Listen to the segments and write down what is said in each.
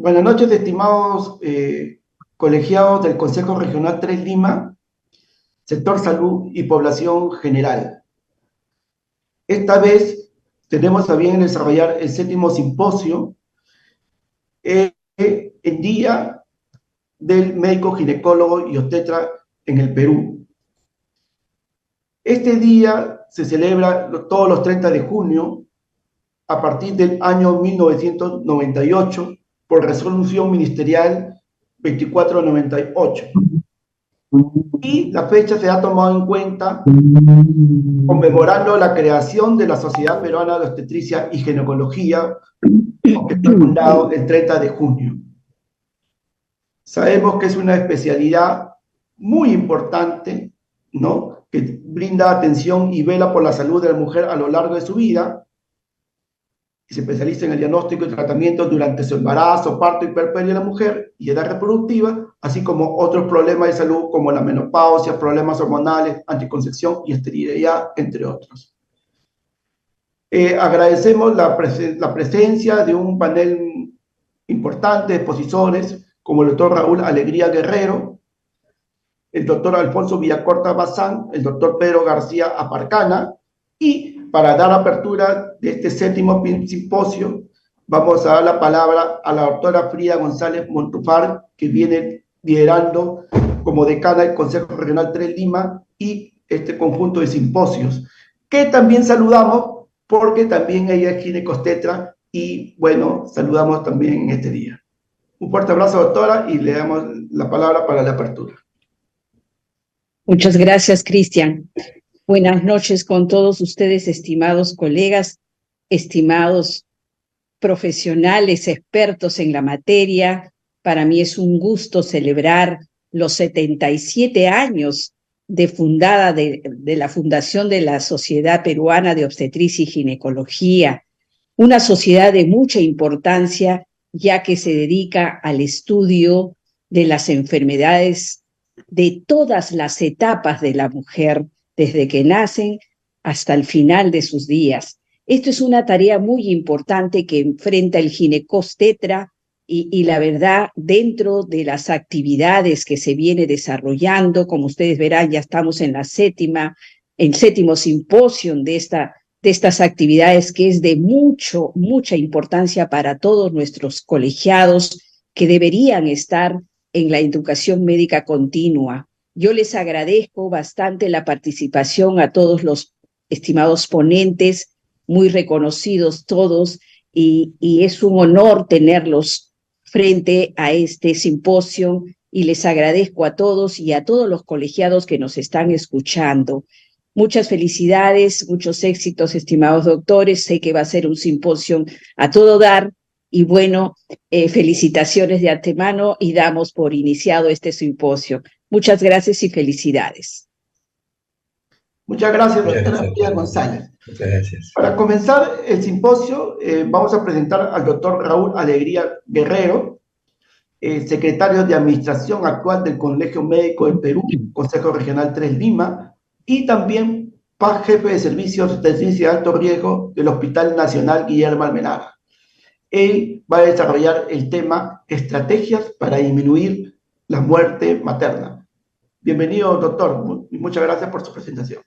Buenas noches, estimados colegiados del Consejo Regional 3 Lima, sector salud y población general. Esta vez tenemos a bien desarrollar el séptimo simposio en Día del Médico Ginecólogo y Obstetra en el Perú. Este día se celebra todos los 30 de junio a partir del año 1998 por resolución ministerial 2498. Y la fecha se ha tomado en cuenta conmemorando la creación de la Sociedad Peruana de Obstetricia y Ginecología, que fue fundado el 30 de junio. Sabemos que es una especialidad muy importante, ¿no?, que brinda atención y vela por la salud de la mujer a lo largo de su vida, y se especializa en el diagnóstico y tratamiento durante su embarazo, parto y puerperio de la mujer y edad reproductiva, así como otros problemas de salud como la menopausia, problemas hormonales, anticoncepción y esterilidad, entre otros. Agradecemos la presencia de un panel importante de expositores como el doctor Raúl Alegría Guerrero, el doctor Alfonso Villacorta Bazán, el doctor Pedro García Aparcana, y para dar apertura de este séptimo simposio, vamos a dar la palabra a la doctora Frida González Montufar, que viene liderando como decana del Consejo Regional 3 Lima y este conjunto de simposios, que también saludamos porque también ella es ginecostetra y, bueno, saludamos también en este día. Un fuerte abrazo, doctora, y le damos la palabra para la apertura. Muchas gracias, Cristian. Buenas noches con todos ustedes, estimados colegas, estimados profesionales, expertos en la materia. Para mí es un gusto celebrar los 77 años de la fundación de la Sociedad Peruana de Obstetricia y Ginecología, una sociedad de mucha importancia, ya que se dedica al estudio de las enfermedades de todas las etapas de la mujer, desde que nacen hasta el final de sus días. Esto es una tarea muy importante que enfrenta el ginecostetra y la verdad, dentro de las actividades que se viene desarrollando, como ustedes verán, ya estamos en el séptimo simposio de estas actividades, que es de mucha importancia para todos nuestros colegiados que deberían estar en la educación médica continua. Yo les agradezco bastante la participación a todos los estimados ponentes, muy reconocidos todos, y es un honor tenerlos frente a este simposio, y les agradezco a todos y a todos los colegiados que nos están escuchando. Muchas felicidades, muchos éxitos, estimados doctores. Sé que va a ser un simposio a todo dar, y bueno, felicitaciones de antemano, y damos por iniciado este simposio. Muchas gracias y felicidades. Muchas gracias, doctora Frida González. Muchas gracias. Para comenzar el simposio, vamos a presentar al doctor Raúl Alegría Guerrero, secretario de Administración actual del Colegio Médico del Perú, Consejo Regional 3 Lima, y también jefe de servicios de alto riesgo del Hospital Nacional Guillermo Almenara. Él va a desarrollar el tema Estrategias para disminuir la muerte materna. Bienvenido, doctor, y muchas gracias por su presentación.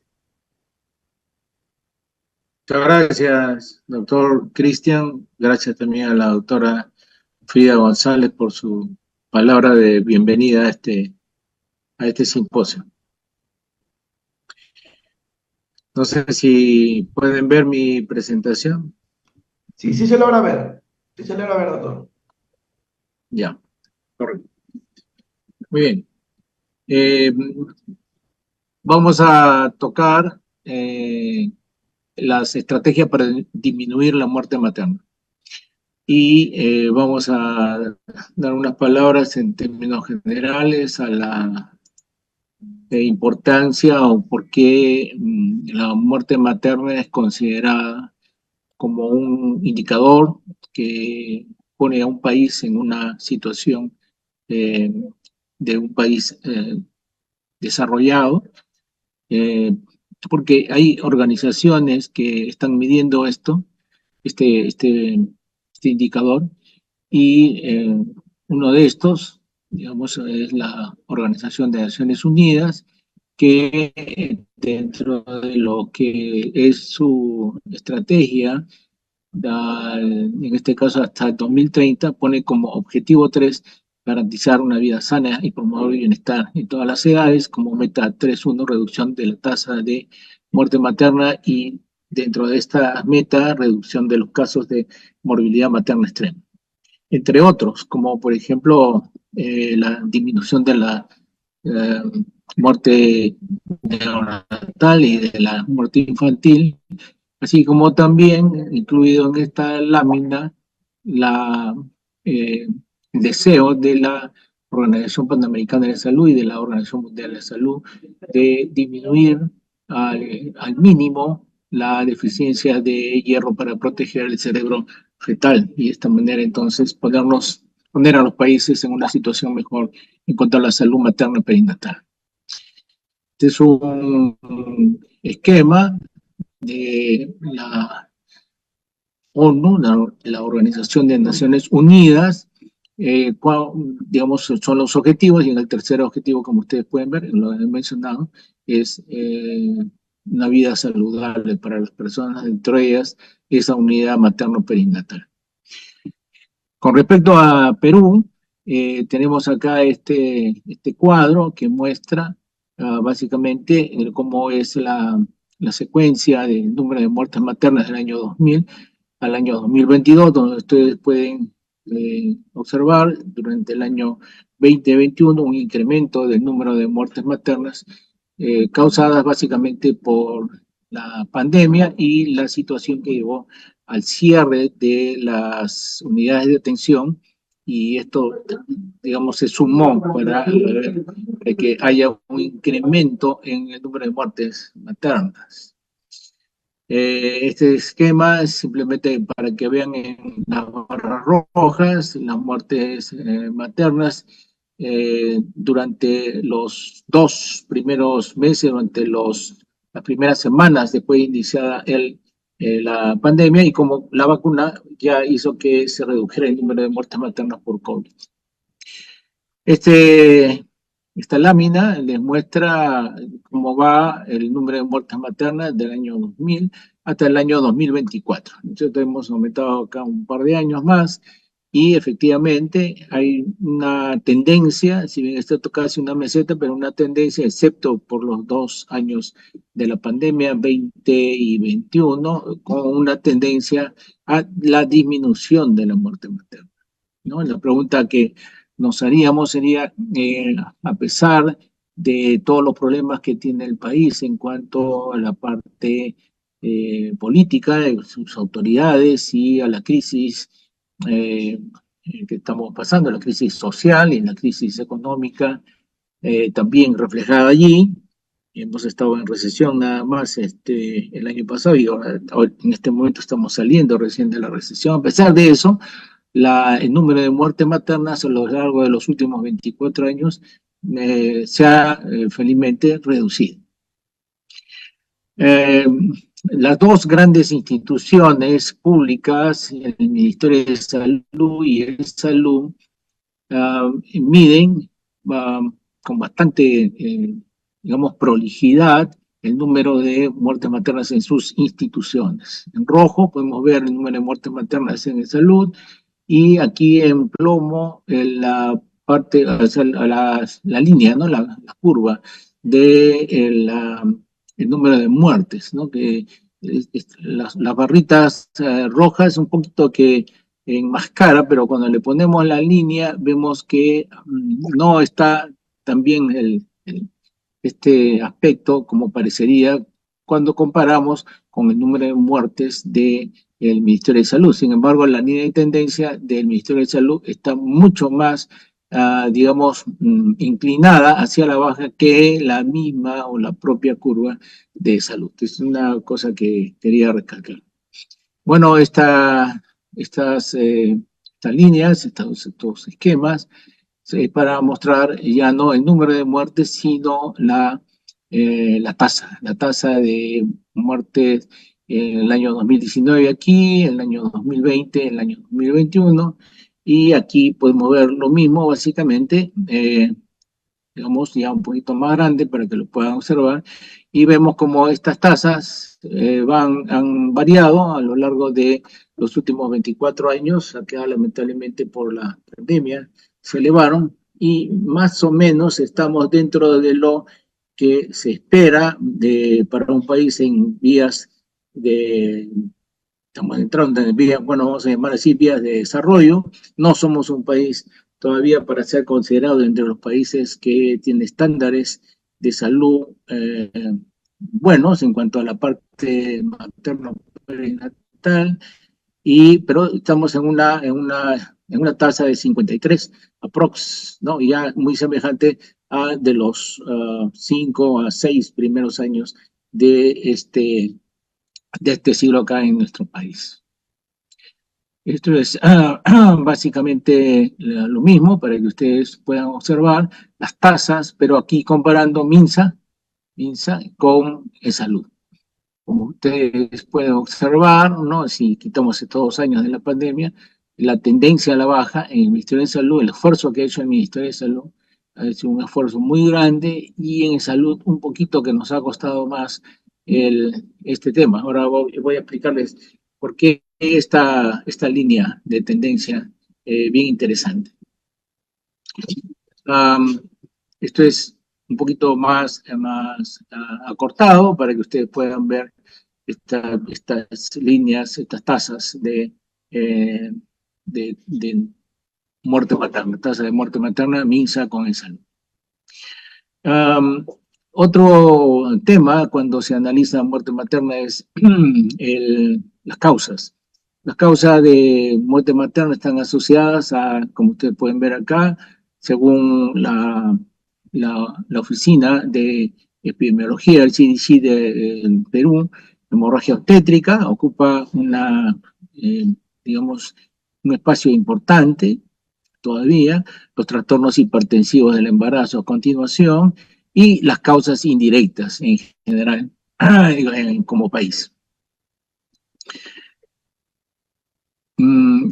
Muchas gracias, doctor Cristian. Gracias también a la doctora Frida González por su palabra de bienvenida a este simposio. No sé si pueden ver mi presentación. Sí, sí se logra ver. Sí se logra ver, doctor. Ya, correcto. Muy bien. Vamos a tocar las estrategias para disminuir la muerte materna. Y vamos a dar unas palabras en términos generales a la importancia o por qué la muerte materna es considerada como un indicador que pone a un país en una situación de un país desarrollado, porque hay organizaciones que están midiendo este indicador, y uno de estos, digamos, es la Organización de Naciones Unidas, que dentro de lo que es su estrategia, en este caso hasta el 2030, pone como objetivo 3 garantizar una vida sana y promover el bienestar en todas las edades, como meta 3.1, reducción de la tasa de muerte materna y dentro de esta meta, reducción de los casos de morbilidad materna extrema. Entre otros, como por ejemplo la disminución de la eh, muerte neonatal y de la muerte infantil, así como también incluido en esta lámina la, eh, el deseo de la Organización Panamericana de la Salud y de la Organización Mundial de la Salud de disminuir al mínimo la deficiencia de hierro para proteger el cerebro fetal y de esta manera entonces poner a los países en una situación mejor en cuanto a la salud materna y perinatal. Este es un esquema de la ONU, la Organización de Naciones Unidas, digamos, son los objetivos, y en el tercer objetivo, como ustedes pueden ver, lo he mencionado, es una vida saludable para las personas, entre ellas esa unidad materno-perinatal. Con respecto a Perú, tenemos acá este cuadro que muestra básicamente cómo es la secuencia del número de muertes maternas del año 2000 al año 2022, donde ustedes pueden observar durante el año 2021 un incremento del número de muertes maternas causadas básicamente por la pandemia y la situación que llevó al cierre de las unidades de atención, y esto, digamos, se sumó para que haya un incremento en el número de muertes maternas. Este esquema es simplemente para que vean en las barras rojas las muertes maternas durante los 2 primeros meses, durante las primeras semanas después de iniciada la pandemia, y como la vacuna ya hizo que se redujera el número de muertes maternas por COVID. Esta lámina les muestra cómo va el número de muertes maternas del año 2000 hasta el año 2024. Nosotros hemos aumentado acá un par de años más y efectivamente hay una tendencia, si bien esto casi una meseta, pero una tendencia, excepto por los 2 años de la pandemia, 20 y 21, con una tendencia a la disminución de la muerte materna, ¿no? La pregunta que nos haríamos sería, a pesar de todos los problemas que tiene el país en cuanto a la parte política de sus autoridades y a la crisis eh, que estamos pasando, la crisis social y la crisis económica también reflejada allí. Hemos estado en recesión nada más el año pasado y ahora en este momento estamos saliendo recién de la recesión. A pesar de eso, el número de muertes maternas a lo largo de los últimos 24 años se ha felizmente reducido. Las dos grandes instituciones públicas, el Ministerio de Salud y el Salud, miden con bastante, digamos, prolijidad el número de muertes maternas en sus instituciones. En rojo podemos ver el número de muertes maternas en salud, y aquí en plomo la parte, o sea, la línea, ¿no? La curva de el número de muertes, ¿no? Que las barritas rojas un poquito que enmascara, pero cuando le ponemos la línea vemos que no está tan bien este aspecto como parecería cuando comparamos con el número de muertes del Ministerio de Salud. Sin embargo, la línea de tendencia del Ministerio de Salud está mucho más, digamos, inclinada hacia la baja que la misma o la propia curva de salud. Es una cosa que quería recalcar. Bueno, estas líneas, estos esquemas, para mostrar ya no el número de muertes, sino la tasa de muertes en el año 2019 aquí, en el año 2020, en el año 2021, Y aquí podemos ver lo mismo, básicamente, digamos, ya un poquito más grande para que lo puedan observar, y vemos como estas tasas han variado a lo largo de los últimos 24 años, acá lamentablemente por la pandemia se elevaron, y más o menos estamos dentro de lo que se espera para un país en vías de, estamos entrando en vías, bueno, vamos a llamar así, vías de desarrollo. No somos un país todavía para ser considerado entre los países que tienen estándares de salud buenos en cuanto a la parte materno-perinatal, pero estamos en una tasa de 53 aprox, ¿no? Ya muy semejante a de los 5 a 6 primeros años de este siglo acá en nuestro país. Esto es básicamente lo mismo para que ustedes puedan observar las tasas, pero aquí comparando MINSA con salud. Como ustedes pueden observar, ¿no? Si quitamos estos 2 años de la pandemia, la tendencia a la baja en el Ministerio de Salud, el esfuerzo que ha hecho el Ministerio de Salud, ha hecho un esfuerzo muy grande, y en salud un poquito que nos ha costado más este tema. Ahora voy a explicarles por qué esta línea de tendencia bien interesante. Esto es un poquito más acortado para que ustedes puedan ver estas líneas, estas tasas de muerte materna, tasa de muerte materna, MINSA con salud. Otro tema cuando se analiza muerte materna es las causas. Las causas de muerte materna están asociadas a, como ustedes pueden ver acá, según la Oficina de Epidemiología del CDC de Perú, hemorragia obstétrica ocupa digamos, un espacio importante todavía, los trastornos hipertensivos del embarazo a continuación, y las causas indirectas en general como país.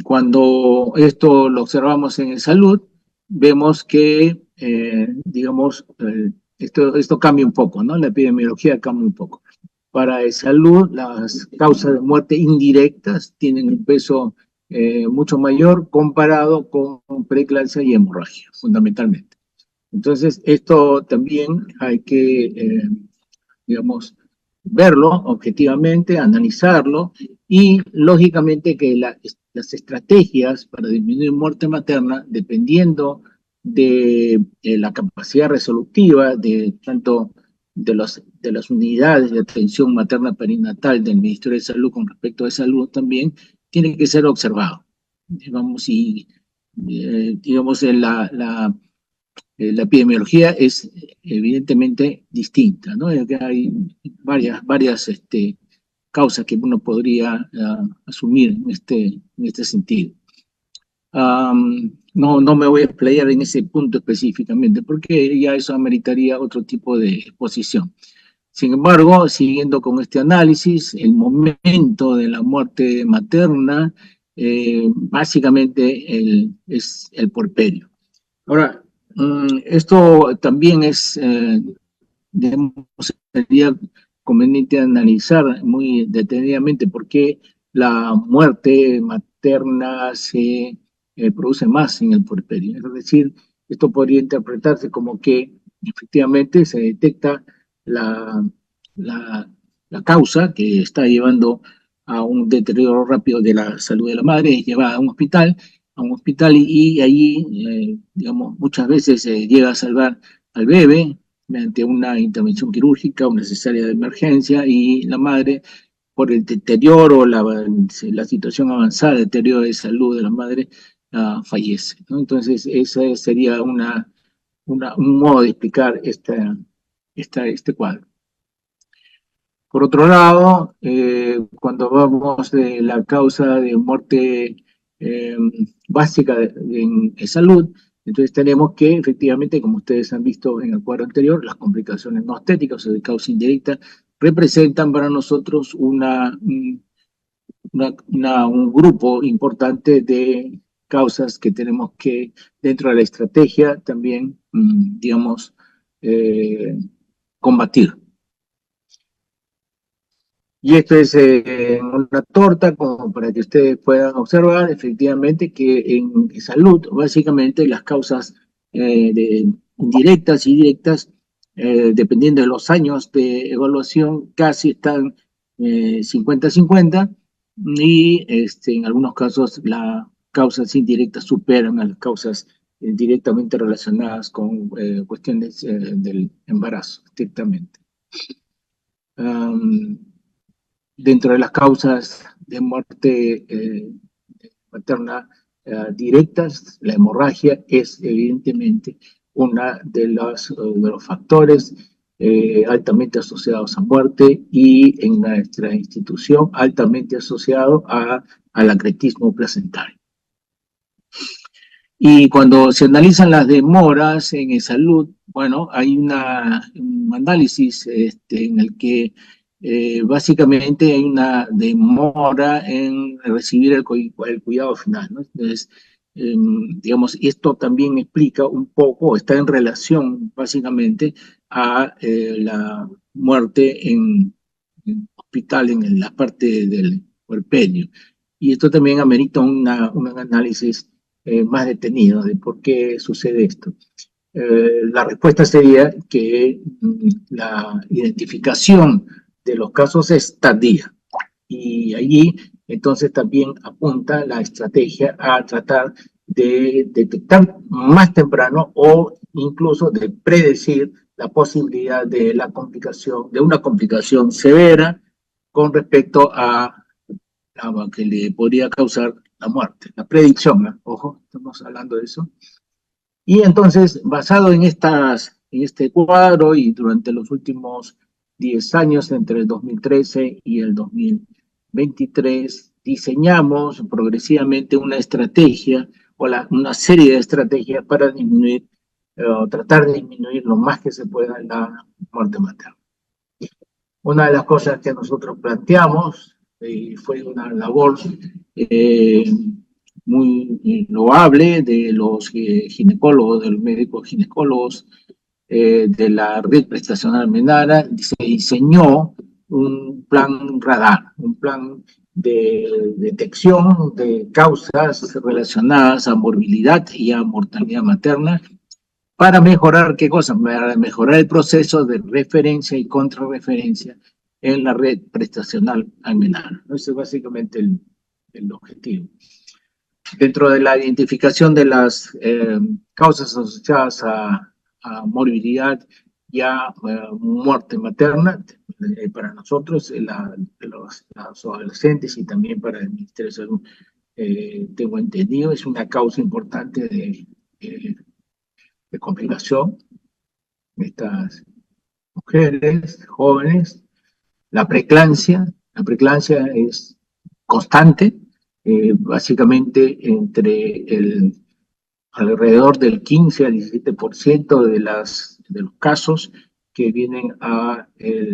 Cuando esto lo observamos en salud, vemos que, digamos, esto cambia un poco, ¿no? La epidemiología cambia un poco. Para salud, las causas de muerte indirectas tienen un peso mucho mayor comparado con preeclampsia y hemorragia, fundamentalmente. Entonces, esto también hay que, digamos, verlo objetivamente, analizarlo, y lógicamente que las estrategias para disminuir muerte materna, dependiendo de la capacidad resolutiva de tanto de las unidades de atención materna perinatal del Ministerio de Salud con respecto a salud, también tiene que ser observado. Digamos, la epidemiología es evidentemente distinta, ¿no? Hay varias causas que uno podría asumir en este sentido. No me voy a explayar en ese punto específicamente, porque ya eso ameritaría otro tipo de exposición. Sin embargo, siguiendo con este análisis, el momento de la muerte materna básicamente es el puerperio. Ahora, esto también sería conveniente analizar muy detenidamente por qué la muerte materna se produce más en el puerperio. Es decir, esto podría interpretarse como que efectivamente se detecta la causa que está llevando a un deterioro rápido de la salud de la madre, es llevada a un hospital, y allí, digamos, muchas veces se llega a salvar al bebé mediante una intervención quirúrgica o necesaria de emergencia, y la madre, por el deterioro, la situación avanzada, el deterioro de salud de la madre, fallece, ¿no? Entonces, ese sería un modo de explicar este cuadro. Por otro lado, cuando hablamos de la causa de muerte básica en salud, entonces tenemos que, efectivamente, como ustedes han visto en el cuadro anterior, las complicaciones no estéticas o de causa indirecta representan para nosotros un grupo importante de causas que tenemos que, dentro de la estrategia, también, digamos, combatir. Y esto es una torta como para que ustedes puedan observar efectivamente que en salud, básicamente las causas indirectas y directas, dependiendo de los años de evaluación, casi están 50-50 y en algunos casos las causas indirectas superan a las causas directamente relacionadas con cuestiones del embarazo, estrictamente. Dentro de las causas de muerte materna directas, la hemorragia es evidentemente una de los factores altamente asociados a muerte y en nuestra institución altamente asociado al acretismo placentario. Y cuando se analizan las demoras en salud, bueno, hay un análisis en el que básicamente hay una demora en recibir el cuidado final, ¿no? Entonces, digamos, esto también explica un poco, está en relación básicamente a la muerte en hospital, en la parte del puerperio. Y esto también amerita un análisis más detenido de por qué sucede esto. La respuesta sería que la identificación de los casos es tardía y allí entonces también apunta la estrategia a tratar de detectar más temprano o incluso de predecir la posibilidad de la complicación, de una complicación severa con respecto a la que le podría causar la muerte, la predicción, ¿eh? Ojo, estamos hablando de eso. Y entonces, basado en este cuadro y durante los últimos 10 años, entre el 2013 y el 2023, diseñamos progresivamente una estrategia o una serie de estrategias para disminuir, tratar de disminuir lo más que se pueda la muerte materna. Una de las cosas que nosotros planteamos, fue una labor muy loable de los ginecólogos, de los médicos ginecólogos, de la red prestacional Menara, se diseñó un plan radar, un plan de detección de causas relacionadas a morbilidad y a mortalidad materna para mejorar, ¿qué cosa? Para mejorar el proceso de referencia y contrarreferencia en la red prestacional Menara. Ese es básicamente el objetivo. Dentro de la identificación de las causas asociadas a morbilidad y a muerte materna, para nosotros, los adolescentes y también para el Ministerio de Salud, tengo entendido, es una causa importante de complicación de estas mujeres jóvenes. La preeclampsia es constante, básicamente alrededor del 15 al 17% de los casos que vienen al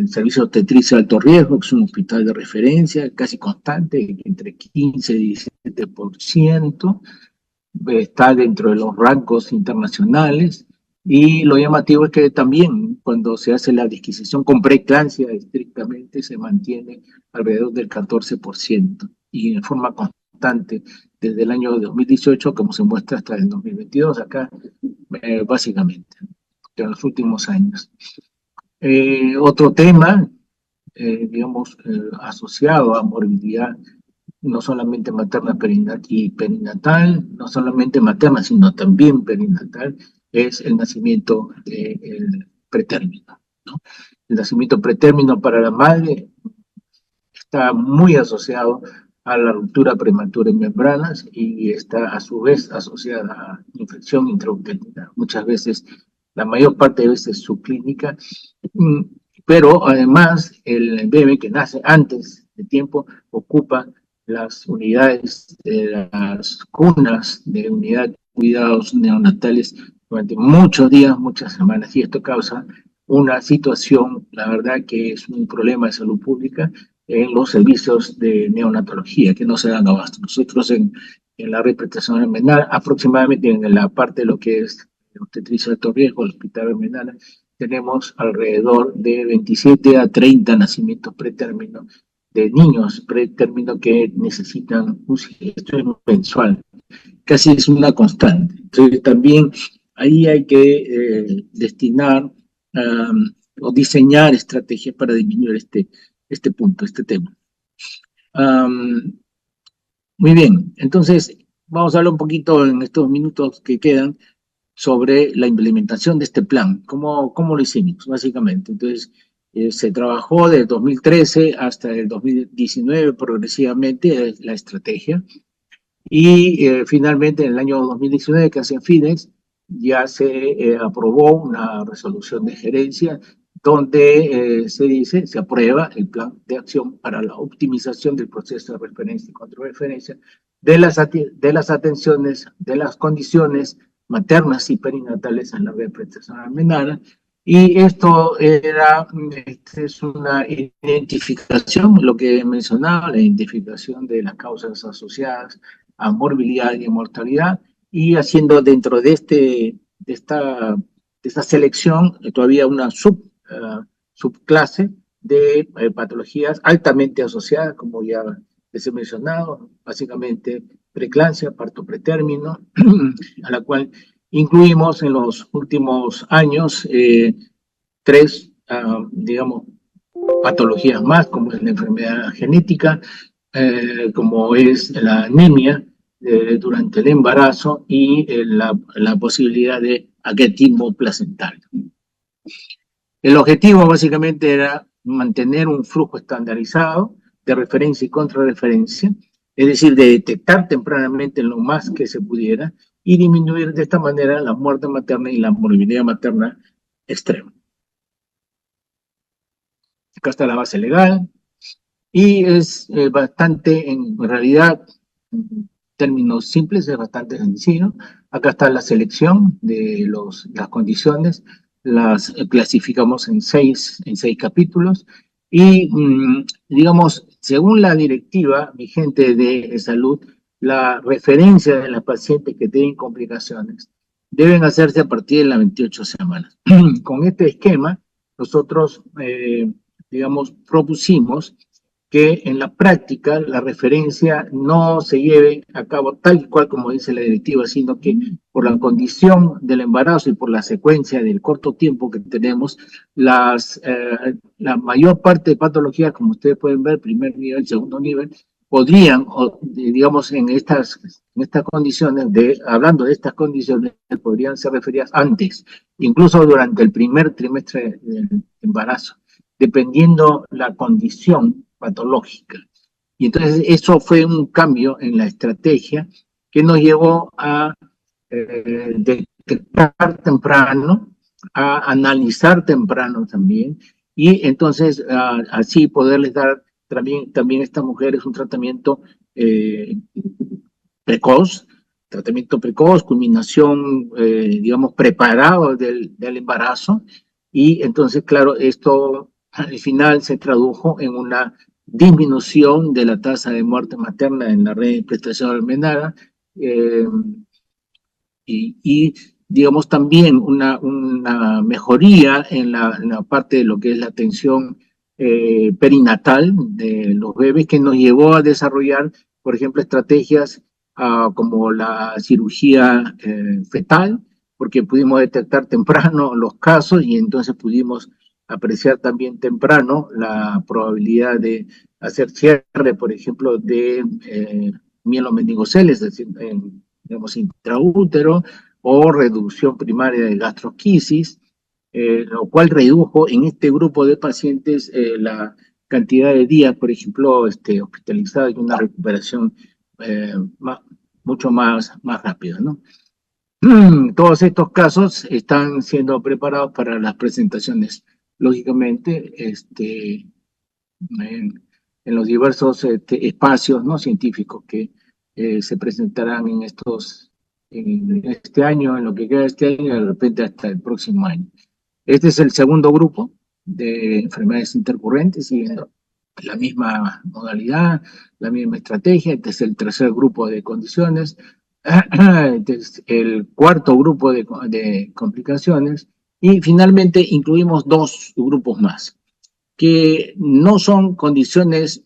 servicio obstetricio de alto riesgo, que es un hospital de referencia, casi constante, entre 15 y 17%, está dentro de los rangos internacionales. Y lo llamativo es que también cuando se hace la disquisición con preeclampsia estrictamente se mantiene alrededor del 14% y en forma constante desde el año 2018, como se muestra hasta el 2022, acá básicamente, en los últimos años. Otro tema, digamos, asociado a morbilidad, no solamente materna y perinatal, no solamente materna, sino también perinatal, es el nacimiento pretérmino, ¿no? El nacimiento pretérmino para la madre está muy asociado a la ruptura prematura en membranas y está a su vez asociada a infección intrauterina. Muchas veces, la mayor parte de veces subclínica, pero además el bebé que nace antes de tiempo ocupa las unidades de las cunas de unidad de cuidados neonatales durante muchos días, muchas semanas, y esto causa una situación, la verdad que es un problema de salud pública en los servicios de neonatología que no se dan abasto. Nosotros en en la red prestacional Almenara, aproximadamente en la parte de lo que es obstetricia de alto riesgo, el hospital Almenara, tenemos alrededor de 27 a 30 nacimientos pretérmino de niños pretérmino que necesitan un esto mensual. Casi es una constante. Entonces también ahí hay que destinar o diseñar estrategias para disminuir este punto, este tema. Muy bien, entonces vamos a hablar un poquito en estos minutos que quedan sobre la implementación de este plan. ¿Cómo lo hicimos, básicamente? Entonces, se trabajó desde 2013 hasta el 2019 progresivamente la estrategia y finalmente en el año 2019, casi en fines, ya se aprobó una resolución de gerencia donde se aprueba el plan de acción para la optimización del proceso de referencia y contrarreferencia de las atenciones, de las condiciones maternas y perinatales en la red prestacional Almenara. Y esto es una identificación, lo que mencionaba, la identificación de las causas asociadas a morbilidad y mortalidad, y haciendo dentro de esta selección todavía una subclase de patologías altamente asociadas, como ya les he mencionado, básicamente preeclampsia, parto pretérmino, a la cual incluimos en los últimos años tres, digamos, patologías más, como es la enfermedad genética, como es la anemia durante el embarazo y la posibilidad de aquetismo placentario. El objetivo básicamente era mantener un flujo estandarizado de referencia y contrarreferencia, es decir, de detectar tempranamente lo más que se pudiera y disminuir de esta manera la muerte materna y la morbilidad materna extrema. Acá está la base legal y es bastante, en realidad, en términos simples, es bastante sencillo. Acá está la selección de las condiciones, las clasificamos en seis capítulos y, digamos, según la directiva vigente de salud, la referencia de las pacientes que tienen complicaciones deben hacerse a partir de las 28 semanas. Con este esquema, nosotros, digamos, propusimos que en la práctica la referencia no se lleve a cabo tal y cual como dice la directiva, sino que por la condición del embarazo y por la secuencia del corto tiempo que tenemos, la mayor parte de patologías, como ustedes pueden ver, primer nivel, segundo nivel, podrían, digamos, en estas condiciones, hablando de estas condiciones, podrían ser referidas antes, incluso durante el primer trimestre del embarazo, dependiendo la condición patológica. Y entonces eso fue un cambio en la estrategia que nos llevó a detectar temprano, a analizar temprano también, y entonces así poderles dar también a estas mujeres un tratamiento precoz, culminación, digamos, preparado del embarazo, y entonces, claro, esto al final se tradujo en una disminución de la tasa de muerte materna en la red de prestación Almenara, y digamos también una mejoría en la parte de lo que es la atención perinatal de los bebés, que nos llevó a desarrollar, por ejemplo, estrategias como la cirugía fetal, porque pudimos detectar temprano los casos y entonces pudimos apreciar también temprano la probabilidad de hacer cierre, por ejemplo, de mielomeningoceles, es decir, digamos, intraútero, o reducción primaria de gastrosquisis, lo cual redujo en este grupo de pacientes la cantidad de días, por ejemplo, hospitalizados, y una recuperación mucho más rápida, ¿no? Todos estos casos están siendo preparados para las presentaciones, lógicamente, en los diversos espacios no científicos que se presentarán en este año, en lo que queda de este año, y de repente hasta el próximo año. Este es el segundo grupo de enfermedades intercurrentes, siguiendo la misma modalidad, la misma estrategia. Este es el tercer grupo de condiciones. Este es el cuarto grupo de complicaciones. Y finalmente incluimos dos grupos más, que no son condiciones,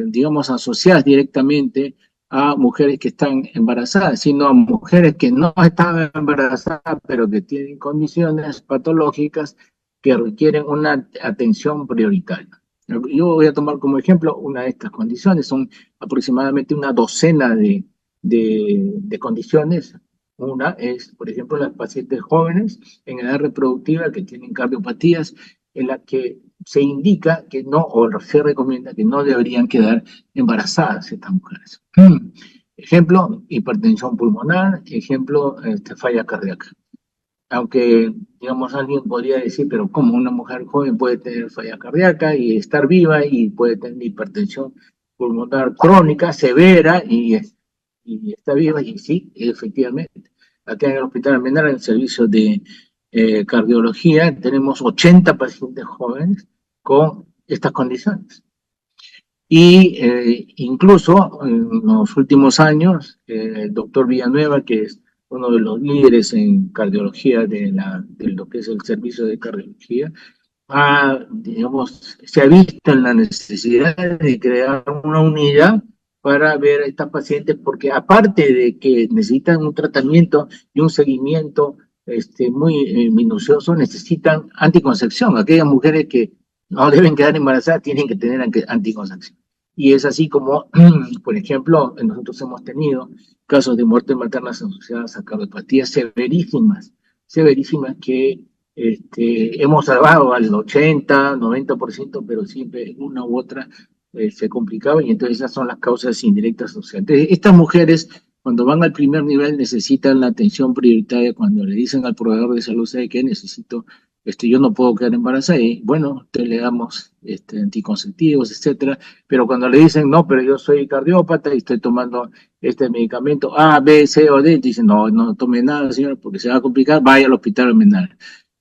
digamos, asociadas directamente a mujeres que están embarazadas, sino a mujeres que no están embarazadas, pero que tienen condiciones patológicas que requieren una atención prioritaria. Yo voy a tomar como ejemplo una de estas condiciones, son aproximadamente una docena de condiciones. Una es, por ejemplo, las pacientes jóvenes en edad reproductiva que tienen cardiopatías, en la que se indica que no, o se recomienda que no deberían quedar embarazadas estas mujeres. Ejemplo, hipertensión pulmonar, ejemplo, falla cardíaca. Aunque, digamos, alguien podría decir, pero ¿cómo una mujer joven puede tener falla cardíaca y estar viva y puede tener hipertensión pulmonar crónica, severa y está viva? Y sí, efectivamente. Acá en el Hospital Almenara, en el servicio de cardiología, tenemos 80 pacientes jóvenes con estas condiciones. Y incluso en los últimos años, el doctor Villanueva, que es uno de los líderes en cardiología de lo que es el servicio de cardiología, digamos, se ha visto en la necesidad de crear una unidad para ver a estas pacientes, porque aparte de que necesitan un tratamiento y un seguimiento muy minucioso, necesitan anticoncepción. Aquellas mujeres que no deben quedar embarazadas tienen que tener anticoncepción. Y es así como, por ejemplo, nosotros hemos tenido casos de muertes maternas asociadas a cardiopatías severísimas que hemos salvado al 80, 90%, pero siempre una u otra se complicaba, y entonces esas son las causas indirectas asociadas. Estas mujeres, cuando van al primer nivel, necesitan la atención prioritaria. Cuando le dicen al proveedor de salud, ¿sabe qué? Necesito, yo no puedo quedar embarazada, y bueno, le damos anticonceptivos, etcétera. Pero cuando le dicen, no, pero yo soy cardiópata y estoy tomando este medicamento A, B, C o D, dicen, no, no tome nada, señor, porque se va a complicar, vaya al hospital Almenara.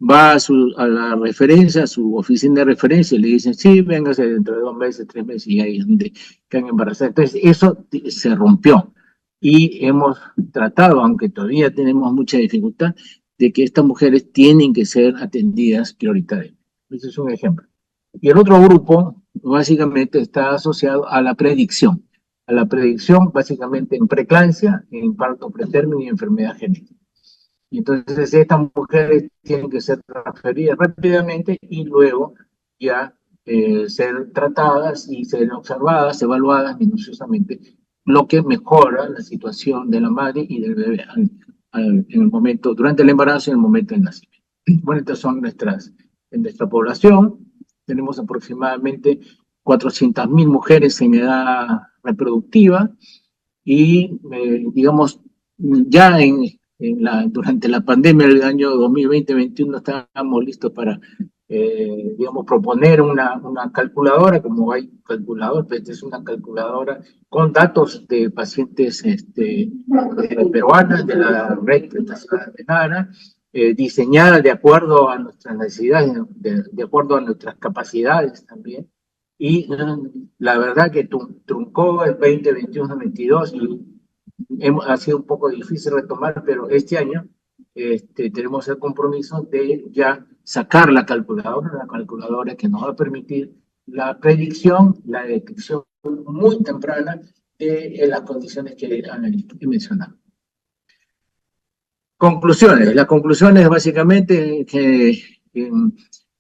Va a la referencia, a su oficina de referencia, y le dicen, sí, véngase dentro de 2 meses, 3 meses, y ahí es donde quedan embarazadas. Entonces, eso se rompió. Y hemos tratado, aunque todavía tenemos mucha dificultad, de que estas mujeres tienen que ser atendidas prioritariamente. Ese es un ejemplo. Y el otro grupo, básicamente, está asociado a la predicción. A la predicción, básicamente, en preeclampsia, en parto pretérmino y enfermedad genética. Y entonces estas mujeres tienen que ser transferidas rápidamente y luego ya ser tratadas y ser observadas, evaluadas minuciosamente, lo que mejora la situación de la madre y del bebé en el momento, durante el embarazo y en el momento del nacimiento. Bueno, estas son en nuestra población. Tenemos aproximadamente 400.000 mujeres en edad reproductiva y, digamos, ya durante la pandemia del año 2020-2021 estábamos listos para, digamos, proponer una calculadora, como hay calculador, pues esta es una calculadora con datos de pacientes peruanas de la red de Nara, diseñada de acuerdo a nuestras necesidades, de acuerdo a nuestras capacidades también. Y la verdad que truncó el 2021-22 y ha sido un poco difícil retomar, pero este año tenemos el compromiso de ya sacar la calculadora que nos va a permitir la predicción, la detección muy temprana de las condiciones que he mencionado. Conclusiones. Las conclusiones básicamente que en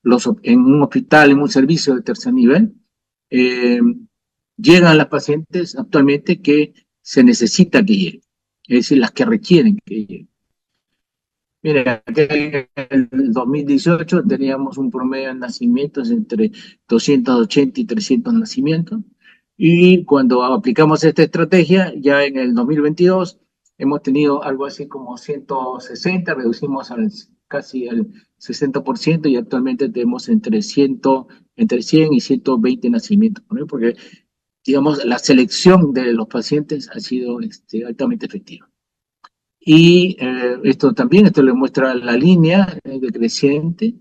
un hospital, en un servicio de tercer nivel, llegan las pacientes actualmente que se necesita que lleguen, es decir, las que requieren que lleguen. Miren, en el 2018 teníamos un promedio de nacimientos entre 280 y 300 nacimientos, y cuando aplicamos esta estrategia, ya en el 2022 hemos tenido algo así como 160, reducimos casi al 60%, y actualmente tenemos entre 100 y 120 nacimientos, ¿no? Porque, digamos, la selección de los pacientes ha sido altamente efectiva. Y esto le muestra la línea decreciente.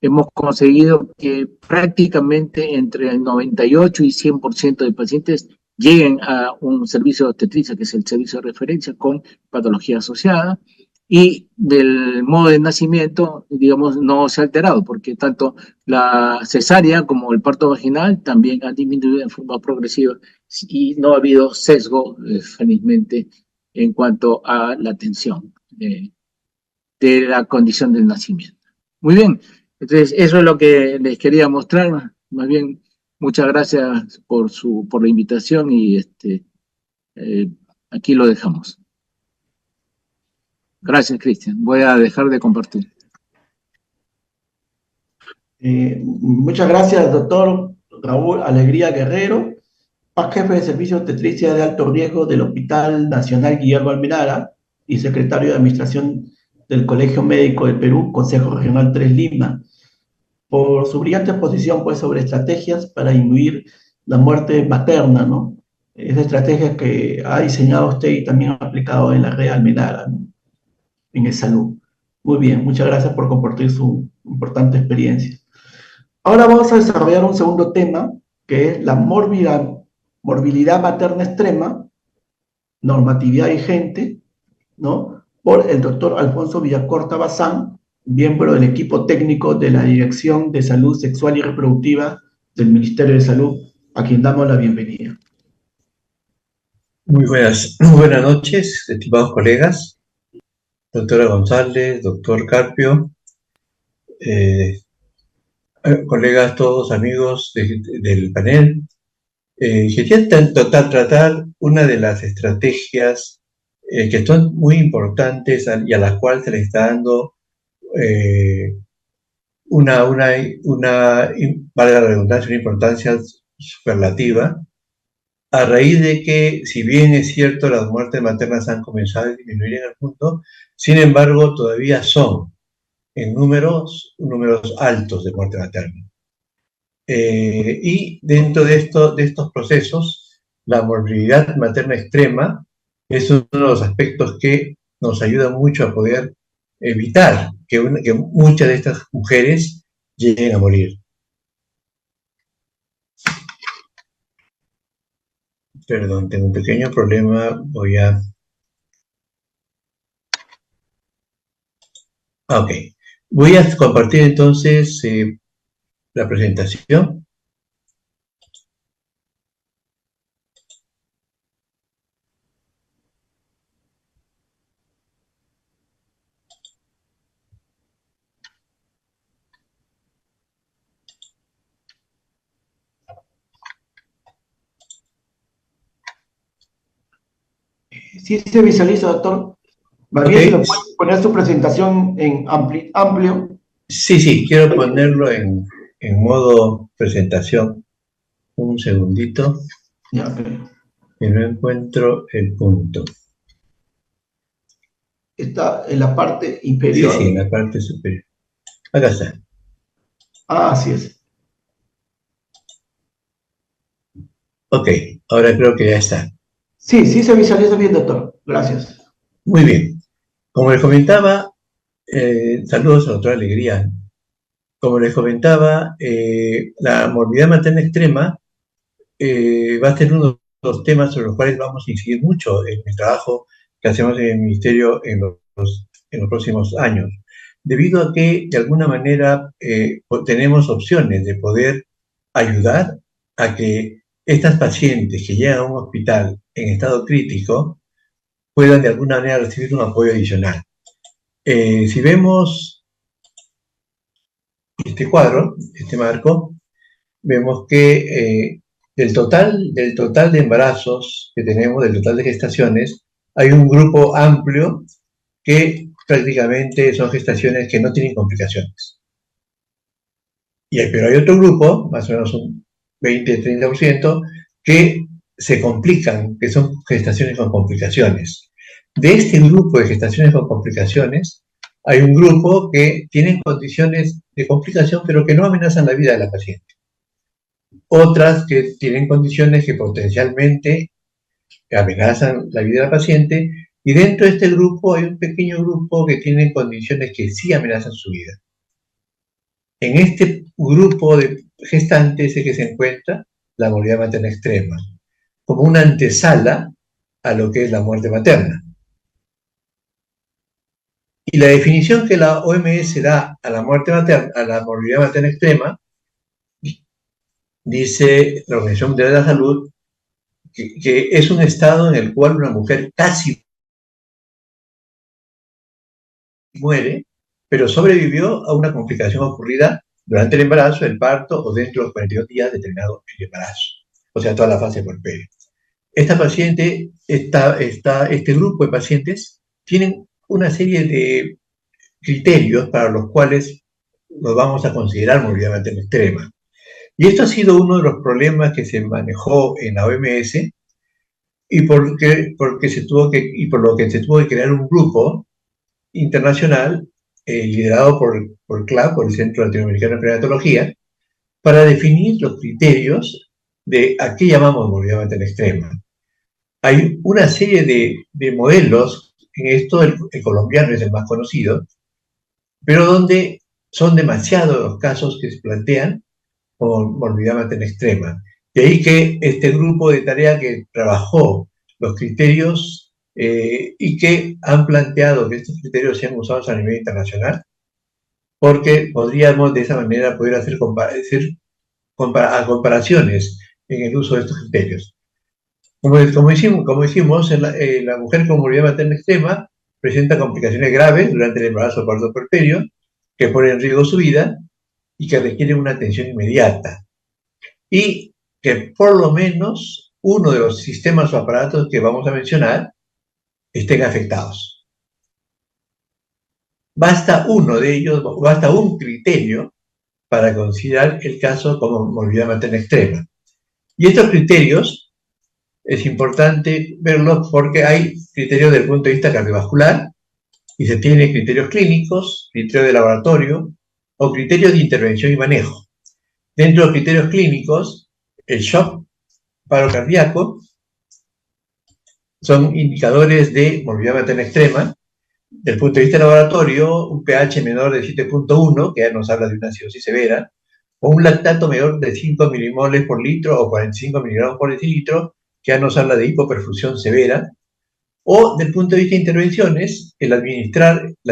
hemos conseguido que prácticamente entre el 98 y 100% de pacientes lleguen a un servicio de obstetricia, que es el servicio de referencia con patología asociada, y del modo de nacimiento, digamos, no se ha alterado, porque tanto la cesárea como el parto vaginal también han disminuido en forma progresiva y no ha habido sesgo, felizmente, en cuanto a la atención de la condición del nacimiento. Muy bien, entonces eso es lo que les quería mostrar. Más bien, muchas gracias por la invitación y aquí lo dejamos. Gracias, Cristian. Voy a dejar de compartir. Muchas gracias, doctor Raúl Alegría Guerrero, jefe de servicio de obstetricia de alto riesgo del Hospital Nacional Guillermo Almenara y secretario de Administración del Colegio Médico del Perú, Consejo Regional 3 Lima, por su brillante exposición pues, sobre estrategias para disminuir la muerte materna, ¿no? Esa estrategia que ha diseñado usted y también ha aplicado en la red Almenara, ¿no? En el salud. Muy bien, muchas gracias por compartir su importante experiencia. Ahora vamos a desarrollar un segundo tema, que es la morbilidad materna extrema, normatividad vigente, ¿no? Por el doctor Alfonso Villacorta Bazán, miembro del equipo técnico de la Dirección de Salud Sexual y Reproductiva del Ministerio de Salud, a quien damos la bienvenida. Muy buenas noches, estimados colegas, doctora González, doctor Carpio, colegas todos, amigos del panel. Quería tratar una de las estrategias que son muy importantes y a las cuales se le está dando valga la redundancia, una importancia superlativa, a raíz de que, si bien es cierto, las muertes maternas han comenzado a disminuir en el mundo, sin embargo, todavía son en números altos de muerte materna. Y dentro de estos procesos, la morbilidad materna extrema es uno de los aspectos que nos ayuda mucho a poder evitar que muchas de estas mujeres lleguen a morir. Perdón, tengo un pequeño problema, voy a... Ok, voy a compartir entonces la presentación. Sí se visualiza, doctor. Más bien, si lo puede poner su presentación en amplio. Sí, quiero ponerlo en modo presentación. Un segundito. Ya, okay. Que no encuentro el punto. Está en la parte inferior. Sí, en la parte superior. Acá está. Ah, así es. Ok, ahora creo que ya está. Sí se visualiza bien, doctor. Gracias. Muy bien. Como les comentaba, saludos a la doctora Alegría. Como les comentaba, la morbilidad materna extrema va a ser uno de los temas sobre los cuales vamos a incidir mucho en el trabajo que hacemos en el Ministerio en los próximos años, debido a que, de alguna manera, tenemos opciones de poder ayudar a que estas pacientes que llegan a un hospital en estado crítico puedan, de alguna manera, recibir un apoyo adicional. Si vemos este cuadro, este marco, vemos que del total de embarazos que tenemos, del total de gestaciones, hay un grupo amplio que prácticamente son gestaciones que no tienen complicaciones. Pero hay otro grupo, más o menos un 20-30%, que se complican, que son gestaciones con complicaciones. De este grupo de gestaciones con complicaciones, hay un grupo que tienen condiciones de complicación, pero que no amenazan la vida de la paciente. Otras que tienen condiciones que potencialmente amenazan la vida de la paciente, y dentro de este grupo hay un pequeño grupo que tiene condiciones que sí amenazan su vida. En este grupo de gestantes es que se encuentra la movilidad materna extrema, como una antesala a lo que es la muerte materna. Y la definición que la OMS da a la muerte materna, a la movilidad materna extrema, dice la Organización Mundial de la Salud, que es un estado en el cual una mujer casi muere, pero sobrevivió a una complicación ocurrida durante el embarazo, el parto o dentro de los 42 días determinado el embarazo, o sea, toda la fase puerperia. Esta paciente, este grupo de pacientes tienen una serie de criterios para los cuales nos vamos a considerar movilidad materna extrema. Y esto ha sido uno de los problemas que se manejó en la OMS y por lo que se tuvo que crear un grupo internacional liderado por CLAP, por el Centro Latinoamericano de Prematología, para definir los criterios de a qué llamamos movilidad materna extrema. Hay una serie de modelos, en esto el colombiano es el más conocido, pero donde son demasiados los casos que se plantean como movilidad materna extrema. De ahí que este grupo de tarea que trabajó los criterios y que han planteado que estos criterios sean usados a nivel internacional, porque podríamos de esa manera poder hacer comparaciones en el uso de estos criterios. Como decimos, la mujer con movilidad materna extrema presenta complicaciones graves durante el embarazo o parto puerperio que ponen en riesgo su vida y que requieren una atención inmediata. Y que por lo menos uno de los sistemas o aparatos que vamos a mencionar estén afectados. Basta uno de ellos, basta un criterio para considerar el caso como movilidad materna extrema. Y estos criterios es importante verlos porque hay criterios desde el punto de vista cardiovascular y se tienen criterios clínicos, criterios de laboratorio o criterios de intervención y manejo. Dentro de los criterios clínicos, el shock, paro cardíaco, son indicadores de movilidad materna extrema. Desde el punto de vista laboratorio, un pH menor de 7.1, que ya nos habla de una acidosis severa, o un lactato menor de 5 milimoles por litro o 45 miligramos por decilitro, que ya nos habla de hipoperfusión severa. O, desde el punto de vista de intervenciones, la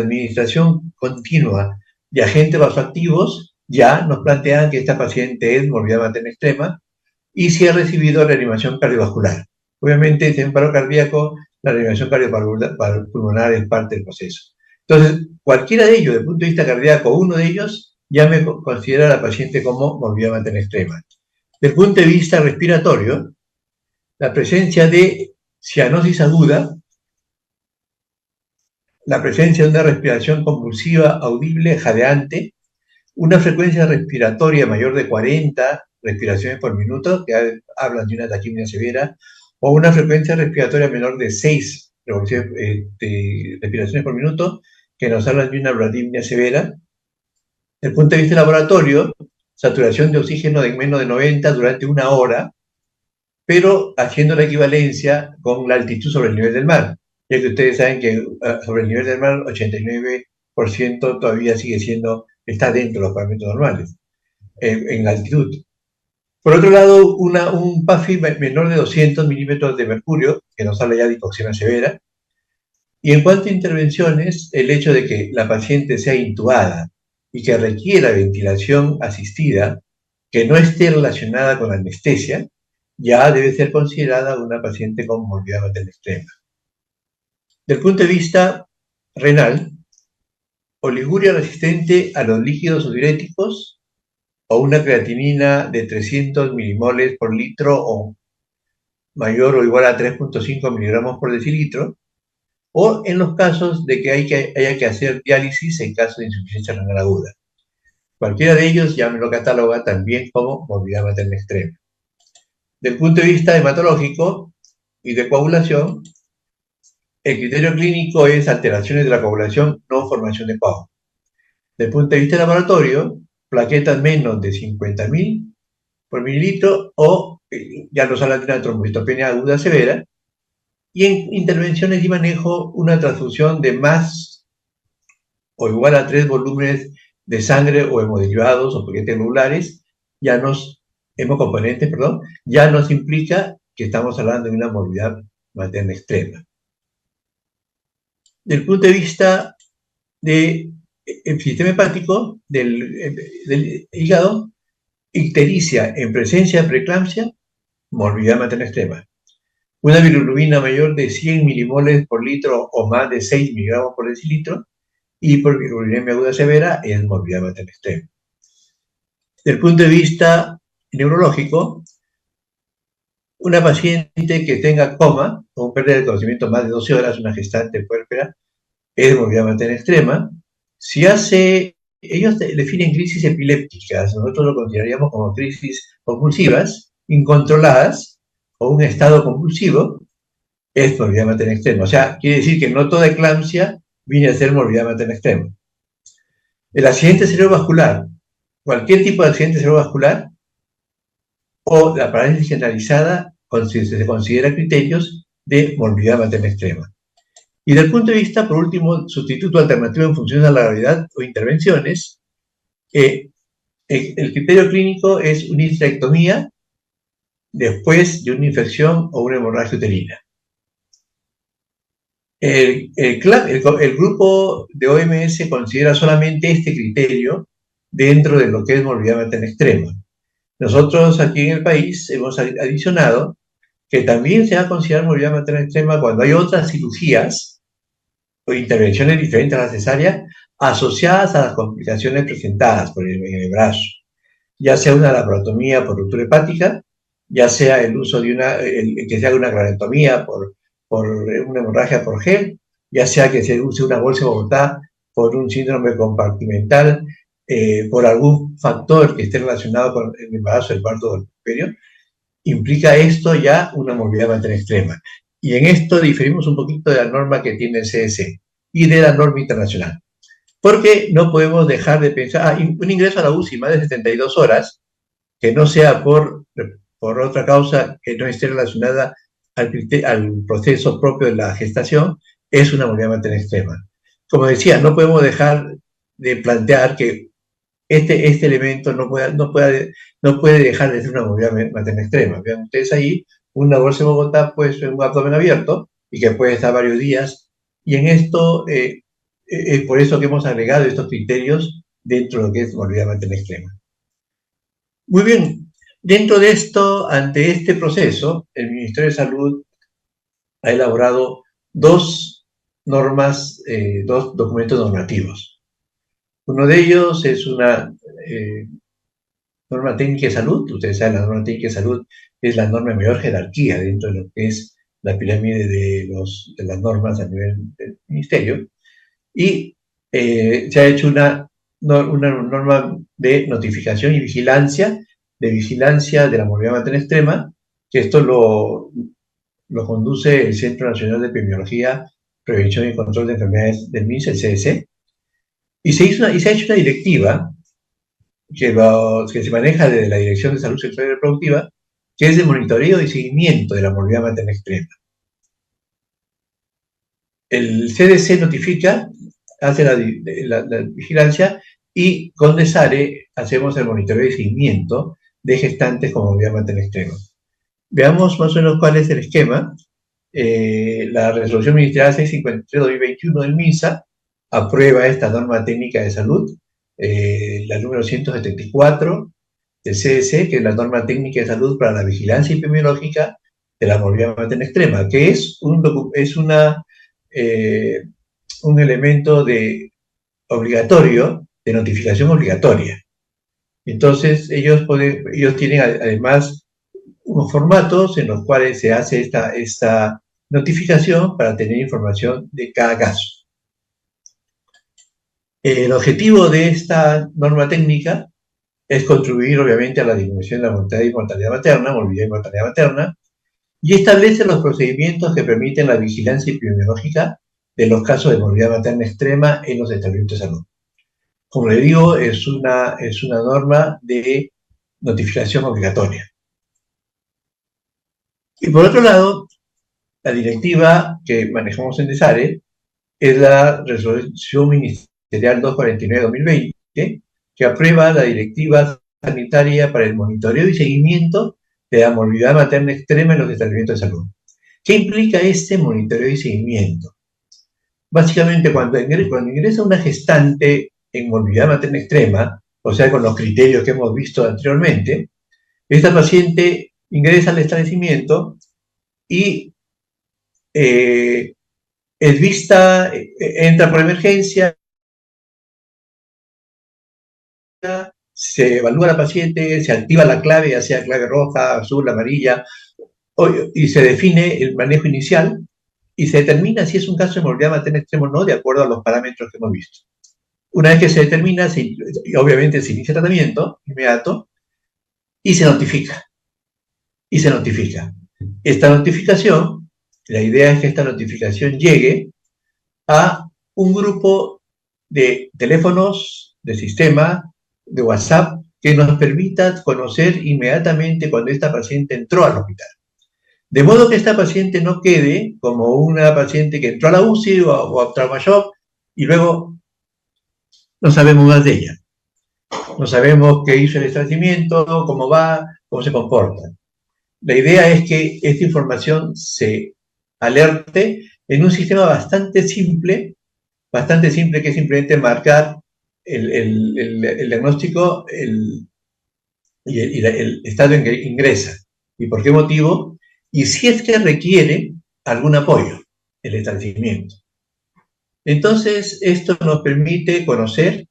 administración continua de agentes vasoactivos ya nos plantean que esta paciente es movilidad materna extrema y si ha recibido reanimación cardiovascular. Obviamente, si es un paro cardíaco, la reanimación cardiopulmonar es parte del proceso. Entonces, cualquiera de ellos, desde el punto de vista cardíaco, uno de ellos, ya me considera a la paciente como movilidad materna extrema. Desde el punto de vista respiratorio, la presencia de cianosis aguda, la presencia de una respiración convulsiva, audible, jadeante, una frecuencia respiratoria mayor de 40 respiraciones por minuto, que hablan de una taquimia severa, o una frecuencia respiratoria menor de 6 respiraciones por minuto, que nos hablan de una bradimia severa. Desde el punto de vista laboratorio, saturación de oxígeno de menos de 90 durante una hora, pero haciendo la equivalencia con la altitud sobre el nivel del mar, ya que ustedes saben que sobre el nivel del mar 89% todavía está dentro de los parámetros normales, en la altitud. Por otro lado, un PAFI menor de 200 milímetros de mercurio, que nos habla ya de hipoxemia severa. Y en cuanto a intervenciones, el hecho de que la paciente sea intubada y que requiera ventilación asistida, que no esté relacionada con anestesia, ya debe ser considerada una paciente con movilidad materna extrema. Desde el punto de vista renal, oliguria resistente a los líquidos diuréticos, o una creatinina de 300 milimoles por litro o mayor o igual a 3.5 miligramos por decilitro, o en los casos de que haya que hacer diálisis en caso de insuficiencia renal aguda. Cualquiera de ellos ya me lo cataloga también como movilidad materna extrema. Desde el punto de vista hematológico y de coagulación, el criterio clínico es alteraciones de la coagulación, no formación de coágulos. Desde el punto de vista laboratorio, plaquetas menos de 50.000 por mililitro o ya nos hablan de una trombocitopenia aguda severa, y en intervenciones y manejo una transfusión de más o igual a 3 volúmenes de sangre o hemoderivados o paquetes globulares, hemocomponentes, perdón, ya nos implica que estamos hablando de una morbilidad materna extrema. Desde el punto de vista del sistema hepático del hígado, ictericia en presencia de preeclampsia, morbilidad materna extrema. Una bilirrubina mayor de 100 milimoles por litro o más de 6 miligramos por decilitro, hiperbilirubinemia aguda severa es morbilidad materna extrema. Desde el punto de vista neurológico, una paciente que tenga coma o pérdida de conocimiento más de 12 horas, una gestante puérpera, es morbilidad materna extrema. Ellos definen crisis epilépticas, nosotros lo consideraríamos como crisis convulsivas, incontroladas, o un estado convulsivo, es morbilidad materna extrema. O sea, quiere decir que no toda eclampsia viene a ser morbilidad materna extrema. El accidente cerebrovascular, cualquier tipo de accidente cerebrovascular, o la parálisis generalizada, se considera criterios de morbilidad materna extrema. Y desde el punto de vista, por último, sustituto alternativo en función de la gravedad o intervenciones, el criterio clínico es una histerectomía después de una infección o una hemorragia uterina. El grupo de OMS considera solamente este criterio dentro de lo que es morbilidad materna extrema. Nosotros aquí en el país hemos adicionado que también se va a considerar morbilidad materna extrema cuando hay otras cirugías o intervenciones diferentes a la cesárea asociadas a las complicaciones presentadas en el brazo, ya sea una laparotomía por ruptura hepática, ya sea el uso de que se haga una craneotomía por una hemorragia por gel, ya sea que se use una bolsa de Bogotá por un síndrome compartimental, por algún factor que esté relacionado con el embarazo, el parto o el puerperio, implica esto ya una morbilidad materna extrema. Y en esto diferimos un poquito de la norma que tiene el CDC y de la norma internacional. Porque no podemos dejar de pensar, un ingreso a la UCI más de 72 horas, que no sea por otra causa que no esté relacionada al proceso propio de la gestación, es una morbilidad materna extrema. Como decía, no podemos dejar de plantear que este elemento no puede dejar de ser una morbilidad materna extrema. Vean ustedes ahí, una bolsa de Bogotá puede ser un abdomen abierto y que puede estar varios días, y en esto es por eso que hemos agregado estos criterios dentro de lo que es morbilidad materna extrema. Muy bien, dentro de esto, ante este proceso, el Ministerio de Salud ha elaborado dos documentos normativos. Uno de ellos es una norma técnica de salud. Ustedes saben, la norma técnica de salud es la norma de mayor jerarquía dentro de lo que es la pirámide de las normas a nivel del ministerio. Y se ha hecho una norma de notificación y vigilancia, de la morbilidad materna extrema, que esto lo conduce el Centro Nacional de Epidemiología, Prevención y Control de Enfermedades del MINSA, el CDC. Y se ha hecho una directiva que se maneja desde la Dirección de Salud Sexual y Reproductiva, que es de monitoreo y seguimiento de la morbilidad materna extrema. El CDC notifica, hace la vigilancia, y con DESARE hacemos el monitoreo y seguimiento de gestantes con morbilidad materna extrema. Veamos más o menos cuál es el esquema. La resolución ministerial 653/2021 del MINSA aprueba esta norma técnica de salud, la número 174 del CDC, que es la norma técnica de salud para la vigilancia epidemiológica de la morbilidad materna extrema, que es un elemento obligatorio, de notificación obligatoria. Entonces, ellos tienen además unos formatos en los cuales se hace esta notificación para tener información de cada caso. El objetivo de esta norma técnica es contribuir, obviamente, a la disminución de la mortalidad y morbilidad materna, y establece los procedimientos que permiten la vigilancia epidemiológica de los casos de morbilidad materna extrema en los establecimientos de salud. Como le digo, es una norma de notificación obligatoria. Y por otro lado, la directiva que manejamos en DESARE es la resolución ministerial 249/2020, que aprueba la directiva sanitaria para el monitoreo y seguimiento de la morbilidad materna extrema en los establecimientos de salud. ¿Qué implica este monitoreo y seguimiento? Básicamente, cuando ingresa una gestante en morbilidad materna extrema, o sea, con los criterios que hemos visto anteriormente, esta paciente ingresa al establecimiento y es vista, entra por emergencia, se evalúa a la paciente, se activa la clave, ya sea clave roja, azul, amarilla, y se define el manejo inicial y se determina si es un caso de morbilidad materna extrema o no, de acuerdo a los parámetros que hemos visto. Una vez que se determina, obviamente se inicia tratamiento inmediato y se notifica. Esta notificación, la idea es que esta notificación llegue a un grupo de teléfonos, de sistema, de WhatsApp, que nos permita conocer inmediatamente cuando esta paciente entró al hospital. De modo que esta paciente no quede como una paciente que entró a la UCI o a Trauma Shock y luego no sabemos más de ella. No sabemos qué hizo el establecimiento, cómo va, cómo se comporta. La idea es que esta información se alerte en un sistema bastante simple que es simplemente marcar el diagnóstico y el estado en que ingresa. ¿Y por qué motivo? Y si es que requiere algún apoyo, el establecimiento. Entonces, esto nos permite conocer,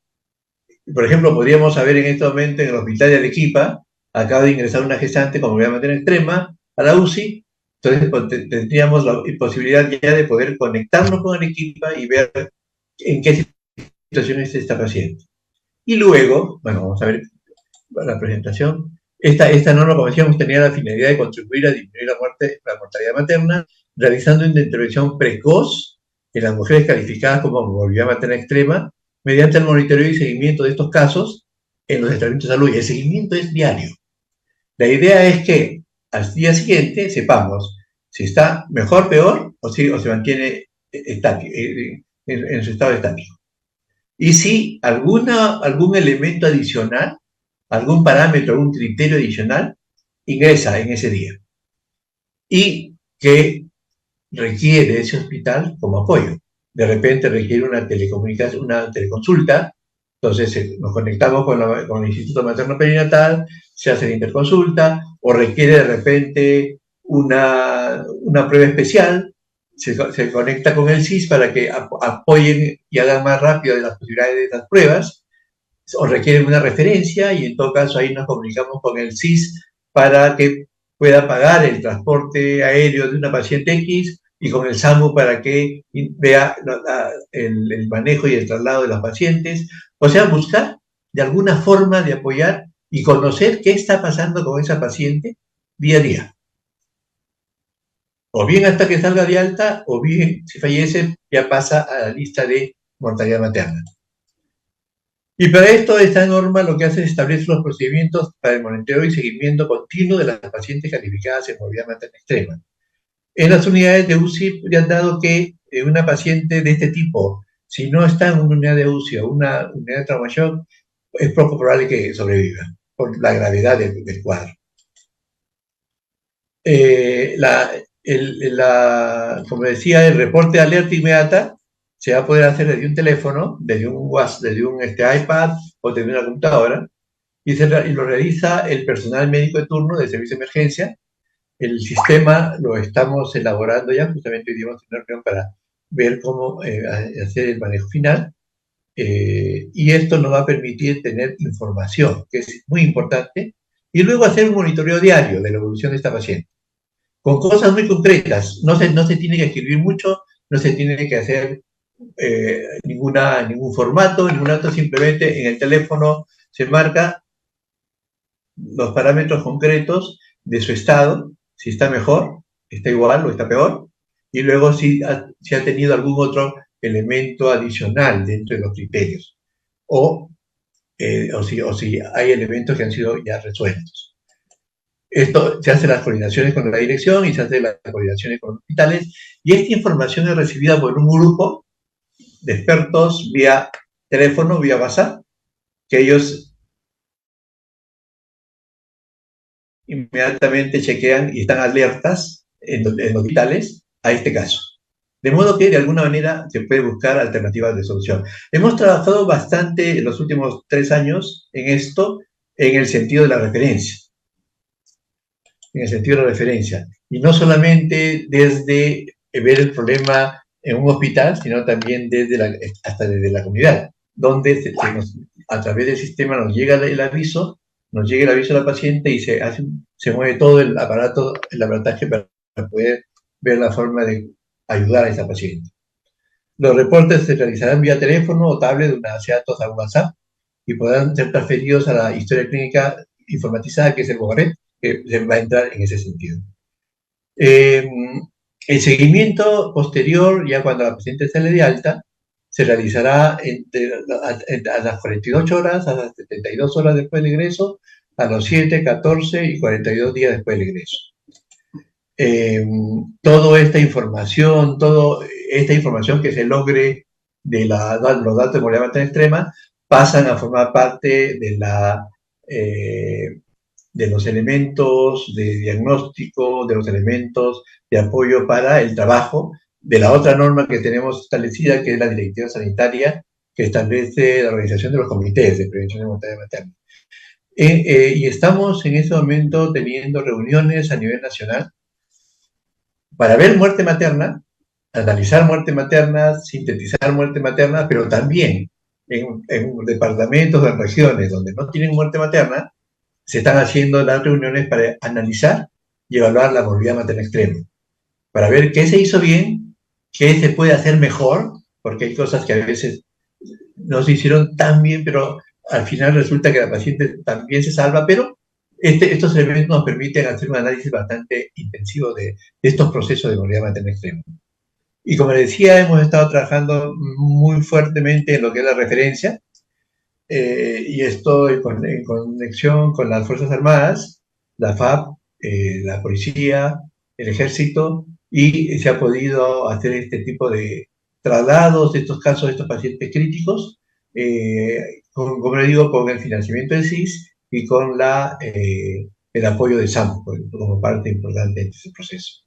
por ejemplo, podríamos saber en este momento en el hospital de Arequipa, acaba de ingresar una gestante con morbilidad materna extrema a la UCI, entonces tendríamos la posibilidad ya de poder conectarnos con Arequipa y ver en qué situación está esta paciente. Y luego, bueno, vamos a ver la presentación. Esta norma, como decíamos, tenía la finalidad de contribuir a disminuir la mortalidad materna, realizando una intervención precoz en las mujeres calificadas como morbilidad materna extrema, mediante el monitoreo y seguimiento de estos casos en los establecimientos de salud. Y el seguimiento es diario. La idea es que al día siguiente sepamos si está mejor, peor, o se mantiene en su estado estático. Y si algún elemento adicional, algún parámetro, algún criterio adicional, ingresa en ese día. Y que requiere ese hospital como apoyo. De repente requiere una teleconsulta, entonces nos conectamos con el Instituto Materno Perinatal, se hace la interconsulta, o requiere de repente una prueba especial, se conecta con el CIS para que apoyen y hagan más rápido las posibilidades de estas pruebas, o requieren una referencia y en todo caso ahí nos comunicamos con el CIS para que pueda pagar el transporte aéreo de una paciente X y con el SAMU para que vea el manejo y el traslado de los pacientes. O sea, buscar de alguna forma de apoyar y conocer qué está pasando con esa paciente día a día. O bien hasta que salga de alta, o bien, si fallece, ya pasa a la lista de mortalidad materna. Y para esto, esta norma lo que hace es establecer los procedimientos para el monitoreo y seguimiento continuo de las pacientes calificadas en morbilidad materna extrema. En las unidades de UCI ya han dado que una paciente de este tipo, si no está en una unidad de UCI o una unidad de trauma shock, es poco probable que sobreviva por la gravedad del cuadro. Como decía, el reporte de alerta inmediata se va a poder hacer desde un teléfono, desde un iPad o desde una computadora, y lo realiza el personal médico de turno del servicio de emergencia. El sistema lo estamos elaborando ya, justamente hoy vamos a tener reunión para ver cómo hacer el manejo final, y esto nos va a permitir tener información, que es muy importante, y luego hacer un monitoreo diario de la evolución de esta paciente, con cosas muy concretas. No se tiene que escribir mucho, no se tiene que hacer ningún formato, ningún dato, simplemente en el teléfono se marca los parámetros concretos de su estado, si está mejor, está igual o está peor, y luego si ha tenido algún otro elemento adicional dentro de los criterios, o si hay elementos que han sido ya resueltos. Esto se hace las coordinaciones con la dirección y se hace las coordinaciones con los hospitales, y esta información es recibida por un grupo de expertos vía teléfono, vía WhatsApp, que ellos inmediatamente chequean y están alertas en los hospitales a este caso. De modo que de alguna manera se puede buscar alternativas de solución. Hemos trabajado bastante en los últimos 3 años en esto, en el sentido de la referencia. En el sentido de la referencia. Y no solamente desde ver el problema en un hospital, sino también hasta desde la comunidad, donde a través del sistema nos llega el aviso a la paciente y se mueve todo el aparataje para poder ver la forma de ayudar a esa paciente. Los reportes se realizarán vía teléfono o tablet de una base de datos a WhatsApp y podrán ser transferidos a la historia clínica informatizada, que es el BOGARET, que se va a entrar en ese sentido. El seguimiento posterior, ya cuando la paciente sale de alta, se realizará a las 48 horas, a las 72 horas después del ingreso, a los 7, 14 y 42 días después del ingreso. Toda esta información que se logre de los datos de movilidad materna extrema pasan a formar parte de los elementos de diagnóstico, de los elementos de apoyo para el trabajo de la otra norma que tenemos establecida, que es la Directiva Sanitaria, que establece la organización de los comités de prevención de mortalidad materna. Y estamos en este momento teniendo reuniones a nivel nacional para ver muerte materna, analizar muerte materna, sintetizar muerte materna, pero también en departamentos de regiones donde no tienen muerte materna, se están haciendo las reuniones para analizar y evaluar la morbilidad materna extrema, para ver qué se hizo bien, qué se puede hacer mejor, porque hay cosas que a veces no se hicieron tan bien, pero al final resulta que la paciente también se salva, pero estos elementos nos permiten hacer un análisis bastante intensivo de estos procesos de morbilidad materna extrema. Y como decía, hemos estado trabajando muy fuertemente en lo que es la referencia, y esto en conexión con las Fuerzas Armadas, la FAP, la policía, el ejército, y se ha podido hacer este tipo de traslados de estos casos, de estos pacientes críticos, como le digo, con el financiamiento del SIS y con el apoyo de SAMU como parte importante de este proceso.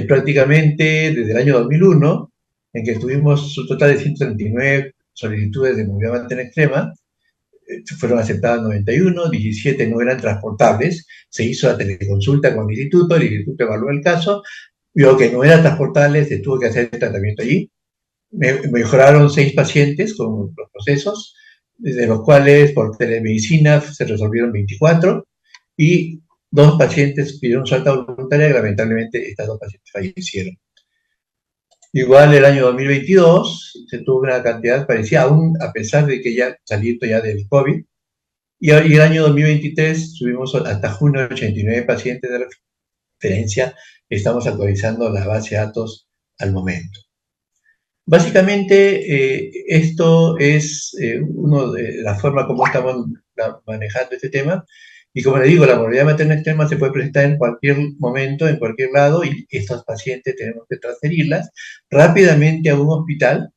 Prácticamente desde el año 2001, en que tuvimos un total de 139 solicitudes de movilidad materna extrema, fueron aceptadas 91, 17 no eran transportables, se hizo la teleconsulta con el instituto evaluó el caso, vio que no eran transportables, se tuvo que hacer el tratamiento allí, mejoraron 6 pacientes con los procesos, de los cuales por telemedicina se resolvieron 24, y 2 pacientes pidieron su alta voluntaria, y lamentablemente estas 2 pacientes fallecieron. Igual el año 2022 se tuvo una cantidad parecida, aún a pesar de que ya saliendo ya del COVID, y el año 2023 subimos hasta junio 89 pacientes de referencia, estamos actualizando la base de datos al momento. Básicamente, esto es una de las formas como estamos manejando este tema. Y como le digo, la morbilidad materna extrema se puede presentar en cualquier momento, en cualquier lado, y estos pacientes tenemos que transferirlas rápidamente a un hospital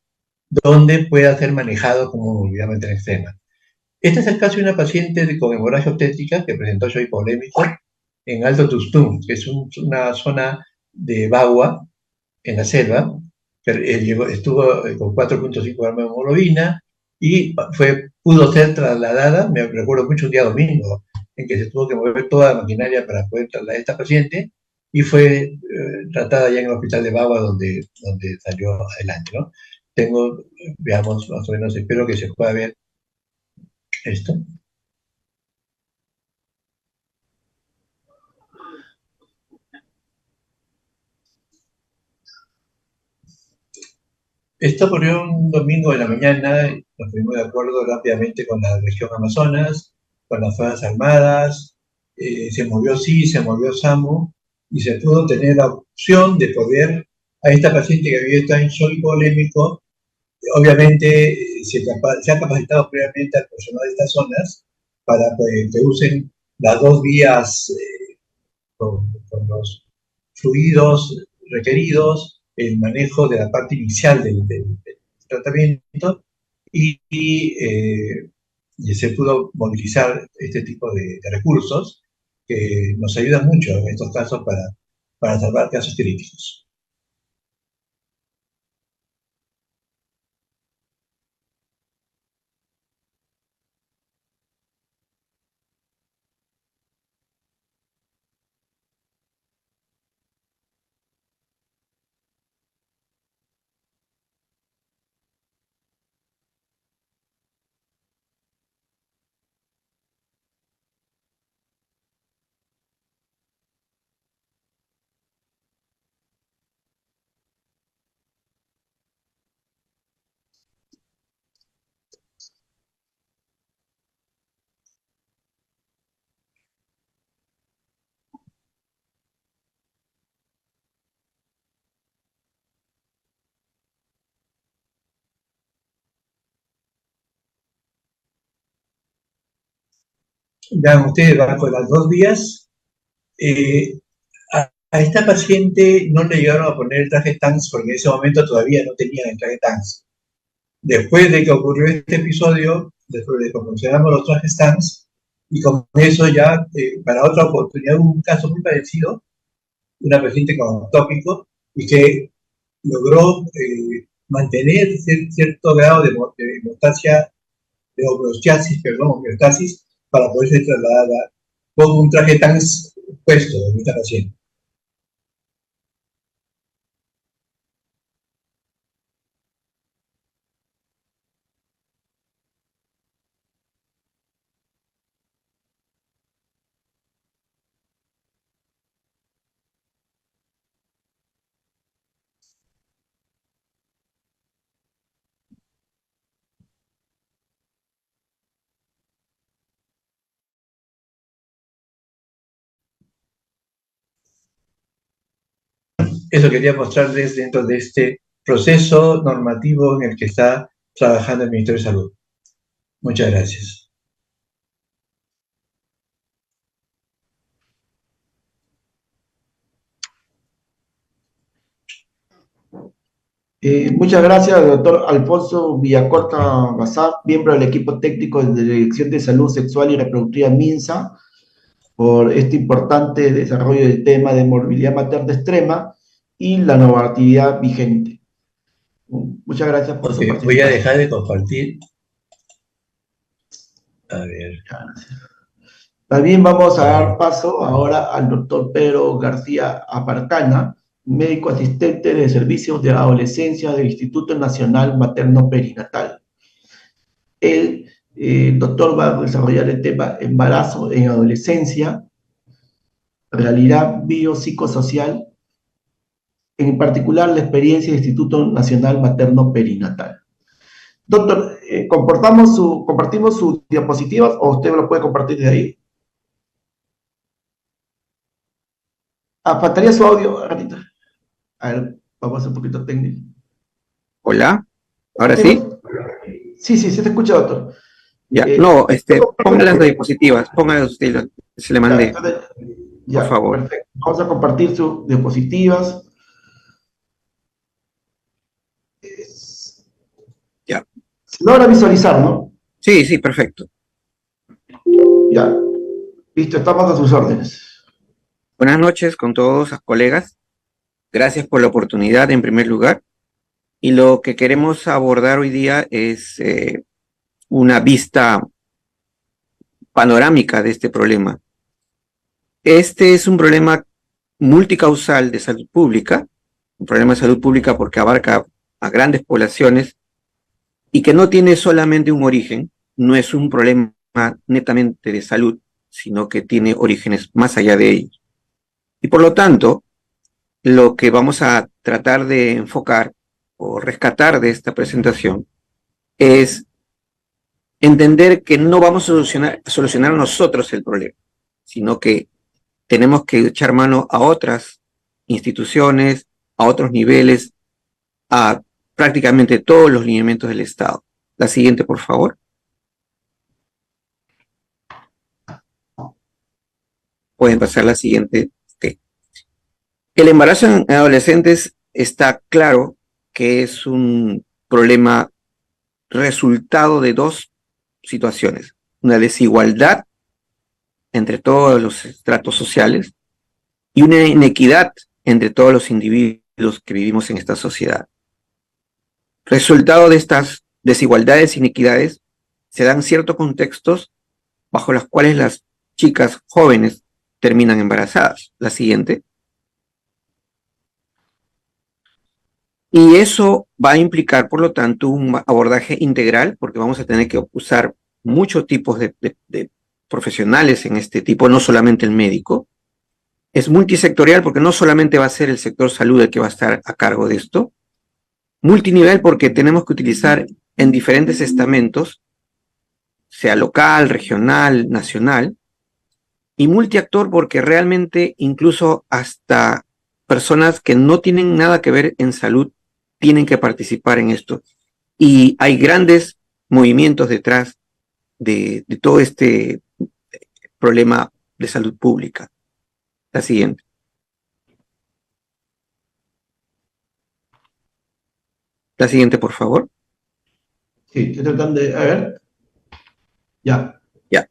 donde pueda ser manejado como morbilidad materna extrema. Este es el caso de una paciente con hemorragia obstétrica que presentó shock hipovolémico en Alto Tustún, que es una zona de Bagua, en la selva, estuvo con 4.5 gramos de hemoglobina y pudo ser trasladada, me recuerdo mucho un día domingo, en que se tuvo que mover toda la maquinaria para poder trasladar a esta paciente, y fue tratada ya en el hospital de Bagua, donde salió adelante, ¿no? Veamos más o menos, espero que se pueda ver esto. Esto ocurrió un domingo de la mañana, nos fuimos de acuerdo rápidamente con la región Amazonas, con las Fuerzas Armadas, se movió SIS, se movió SAMU, y se pudo tener la opción de poder, a esta paciente que había estado en shock hipovolémico, obviamente se ha capacitado previamente al personal de estas zonas para que usen las 2 vías con los fluidos requeridos, el manejo de la parte inicial del tratamiento, y y se pudo movilizar este tipo de recursos que nos ayudan mucho en estos casos para salvar casos críticos. Ya ustedes van con las 2 vías. A esta paciente no le llegaron a poner el traje TANS porque en ese momento todavía no tenían el traje TANS. Después de que ocurrió este episodio, después de que promocionamos los trajes TANS, y con eso ya, para otra oportunidad, hubo un caso muy parecido, una paciente con tópico, y que logró mantener cierto grado de hemostasia, de homeostasis, perdón, homeostasis, para poder ser trasladada con un traje TANS puesto en esta paciente. Eso quería mostrarles dentro de este proceso normativo en el que está trabajando el Ministerio de Salud. Muchas gracias. Muchas gracias, doctor Alfonso Villacorta Bazán, miembro del equipo técnico de la Dirección de Salud Sexual y Reproductiva MINSA, por este importante desarrollo del tema de morbilidad materna extrema y la normatividad vigente. Muchas gracias por su participación. Voy a dejar de compartir. A ver. También vamos a dar paso ahora al doctor Pedro García Aparcana, médico asistente de servicios de adolescencia del Instituto Nacional Materno Perinatal. El doctor va a desarrollar el tema embarazo en adolescencia, realidad biopsicosocial, en particular la experiencia del Instituto Nacional Materno Perinatal. Doctor, ¿compartimos sus diapositivas o usted lo puede compartir de ahí? Faltaría su audio, ratita. A ver, vamos a hacer un poquito técnico. Hola, ¿ahora sí? Sí, se te escucha, doctor. Ya, ponga las diapositivas, póngalas usted, se le mandé. Ya, por favor. Perfecto. Vamos a compartir sus diapositivas. Ya. Se logra visualizar, ¿no? Sí, perfecto. Ya. Listo, estamos a sus órdenes. Buenas noches con todos los colegas. Gracias por la oportunidad en primer lugar. Y lo que queremos abordar hoy día es una vista panorámica de este problema. Este es un problema multicausal de salud pública, un problema de salud pública porque abarca a grandes poblaciones y que no tiene solamente un origen, no es un problema netamente de salud, sino que tiene orígenes más allá de ellos. Y por lo tanto, lo que vamos a tratar de enfocar o rescatar de esta presentación es entender que no vamos a solucionar nosotros el problema, sino que tenemos que echar mano a otras instituciones, a otros niveles, a prácticamente todos los lineamientos del Estado. La siguiente, por favor. Pueden pasar la siguiente. Okay. El embarazo en adolescentes está claro que es un problema resultado de dos situaciones: una desigualdad entre todos los estratos sociales y una inequidad entre todos los individuos que vivimos en esta sociedad. Resultado de estas desigualdades e inequidades, se dan ciertos contextos bajo los cuales las chicas jóvenes terminan embarazadas. La siguiente. Y eso va a implicar, por lo tanto, un abordaje integral, porque vamos a tener que usar muchos tipos de profesionales en este tipo, no solamente el médico. Es multisectorial porque no solamente va a ser el sector salud el que va a estar a cargo de esto. Multinivel porque tenemos que utilizar en diferentes estamentos, sea local, regional, nacional. Y multiactor porque realmente incluso hasta personas que no tienen nada que ver en salud tienen que participar en esto. Y hay grandes movimientos detrás de todo este problema de salud pública. La siguiente. La siguiente, por favor. Sí, estoy tratando de... A ver. Ya. Ya.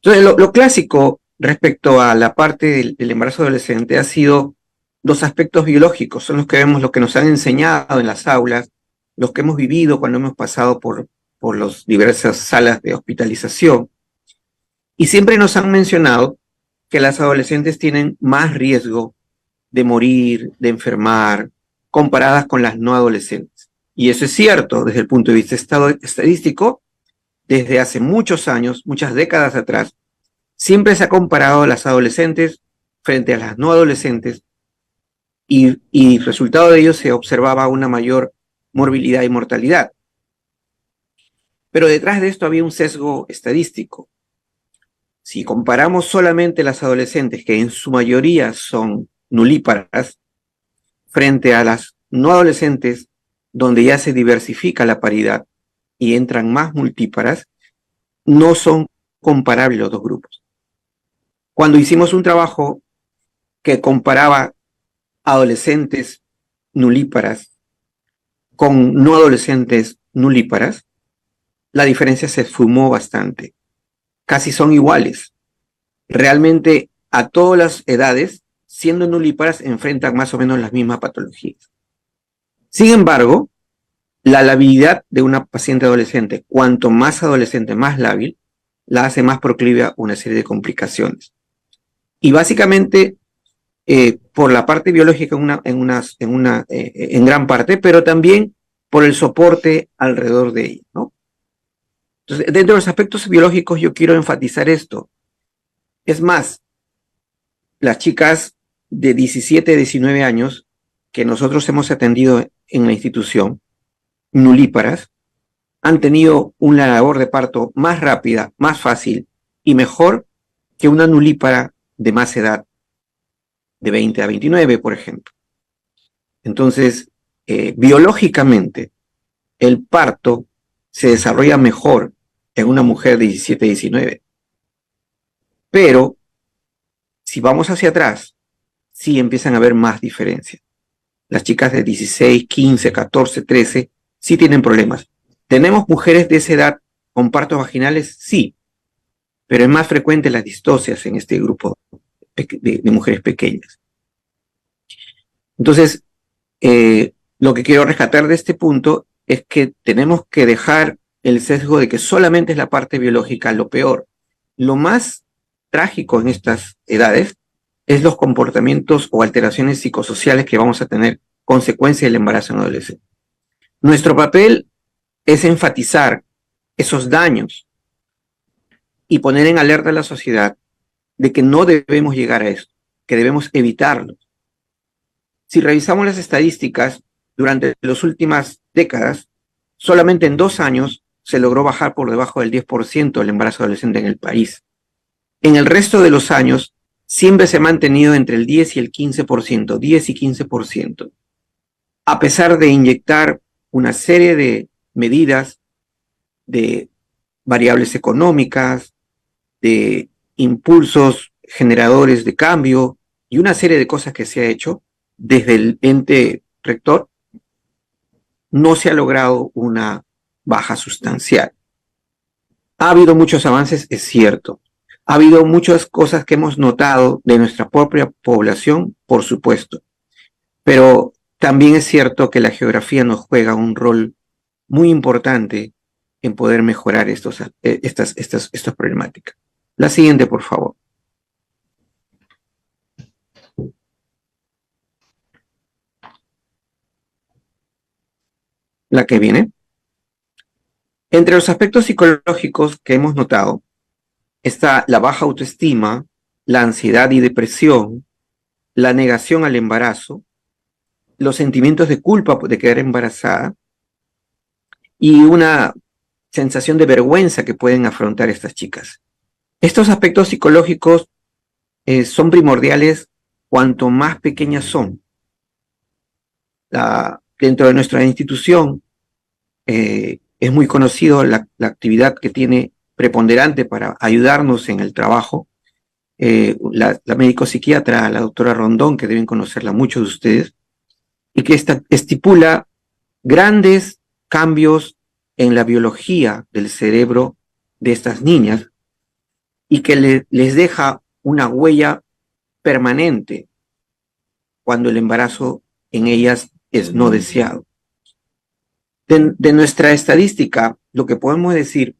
Entonces, lo clásico respecto a la parte del embarazo adolescente ha sido los aspectos biológicos. Son los que vemos, los que nos han enseñado en las aulas, los que hemos vivido cuando hemos pasado por las diversas salas de hospitalización. Y siempre nos han mencionado que las adolescentes tienen más riesgo de morir, de enfermar, comparadas con las no adolescentes. Y eso es cierto desde el punto de vista estadístico. Desde hace muchos años, muchas décadas atrás, siempre se ha comparado a las adolescentes frente a las no adolescentes y resultado de ello se observaba una mayor morbilidad y mortalidad. Pero detrás de esto había un sesgo estadístico. Si comparamos solamente las adolescentes, que en su mayoría son nulíparas, frente a las no adolescentes, donde ya se diversifica la paridad y entran más multíparas, no son comparables los dos grupos. Cuando hicimos un trabajo que comparaba adolescentes nulíparas con no adolescentes nulíparas, la diferencia se esfumó bastante. Casi son iguales. Realmente a todas las edades, siendo nulíparas, enfrentan más o menos las mismas patologías. Sin embargo, la labilidad de una paciente adolescente, cuanto más adolescente, más lábil, la hace más proclive a una serie de complicaciones. Y básicamente, por la parte biológica en gran parte, pero también por el soporte alrededor de ella, ¿no? Entonces, dentro de los aspectos biológicos yo quiero enfatizar esto. Es más, las chicas de 17, 19 años que nosotros hemos atendido en la institución, nulíparas, han tenido una labor de parto más rápida, más fácil y mejor que una nulípara de más edad, de 20 a 29, por ejemplo. Entonces, biológicamente, el parto se desarrolla mejor en una mujer de 17, 19. Pero, si vamos hacia atrás, sí empiezan a haber más diferencias. Las chicas de 16, 15, 14, 13, sí tienen problemas. ¿Tenemos mujeres de esa edad con partos vaginales? Sí, pero es más frecuente las distocias en este grupo de mujeres pequeñas. Entonces, lo que quiero rescatar de este punto es que tenemos que dejar el sesgo de que solamente es la parte biológica lo peor. Lo más trágico en estas edades es los comportamientos o alteraciones psicosociales que vamos a tener consecuencia del embarazo en adolescente. Nuestro papel es enfatizar esos daños y poner en alerta a la sociedad de que no debemos llegar a esto, que debemos evitarlo. Si revisamos las estadísticas, durante las últimas décadas, solamente en 2 años se logró bajar por debajo del 10% el embarazo adolescente en el país. En el resto de los años, siempre se ha mantenido entre el 10 y el 15%, 10 y 15%, a pesar de inyectar una serie de medidas, de variables económicas, de impulsos generadores de cambio y una serie de cosas que se ha hecho desde el ente rector, no se ha logrado una baja sustancial. Ha habido muchos avances, es cierto. Ha habido muchas cosas que hemos notado de nuestra propia población, por supuesto. Pero también es cierto que la geografía nos juega un rol muy importante en poder mejorar estas problemáticas. La siguiente, por favor. La que viene. Entre los aspectos psicológicos que hemos notado está la baja autoestima, la ansiedad y depresión, la negación al embarazo, los sentimientos de culpa de quedar embarazada y una sensación de vergüenza que pueden afrontar estas chicas. Estos aspectos psicológicos son primordiales cuanto más pequeñas son. Dentro de nuestra institución es muy conocido la actividad que tiene preponderante para ayudarnos en el trabajo. La médico psiquiatra, la doctora Rondón, que deben conocerla muchos de ustedes, y que estipula grandes cambios en la biología del cerebro de estas niñas y que les deja una huella permanente cuando el embarazo en ellas es no deseado. De nuestra estadística, lo que podemos decir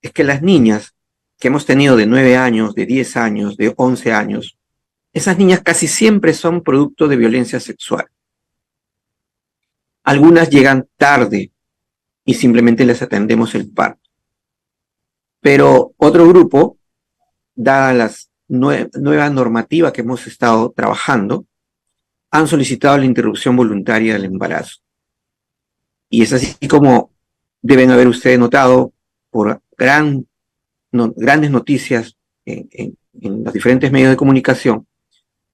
es que las niñas que hemos tenido de 9 años, de 10 años, de 11 años, esas niñas casi siempre son producto de violencia sexual. Algunas llegan tarde y simplemente les atendemos el parto. Pero otro grupo, dada las nueva normativa que hemos estado trabajando, han solicitado la interrupción voluntaria del embarazo. Y es así como deben haber ustedes notado por grandes noticias en los diferentes medios de comunicación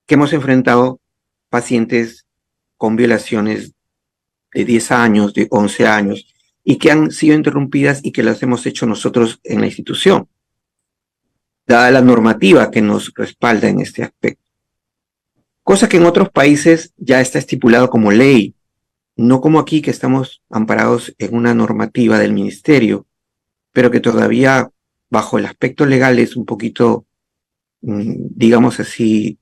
que hemos enfrentado pacientes con violaciones de 10 años, de 11 años, y que han sido interrumpidas y que las hemos hecho nosotros en la institución, dada la normativa que nos respalda en este aspecto. Cosa que en otros países ya está estipulado como ley, no como aquí que estamos amparados en una normativa del ministerio, pero que todavía bajo el aspecto legal es un poquito, digamos así,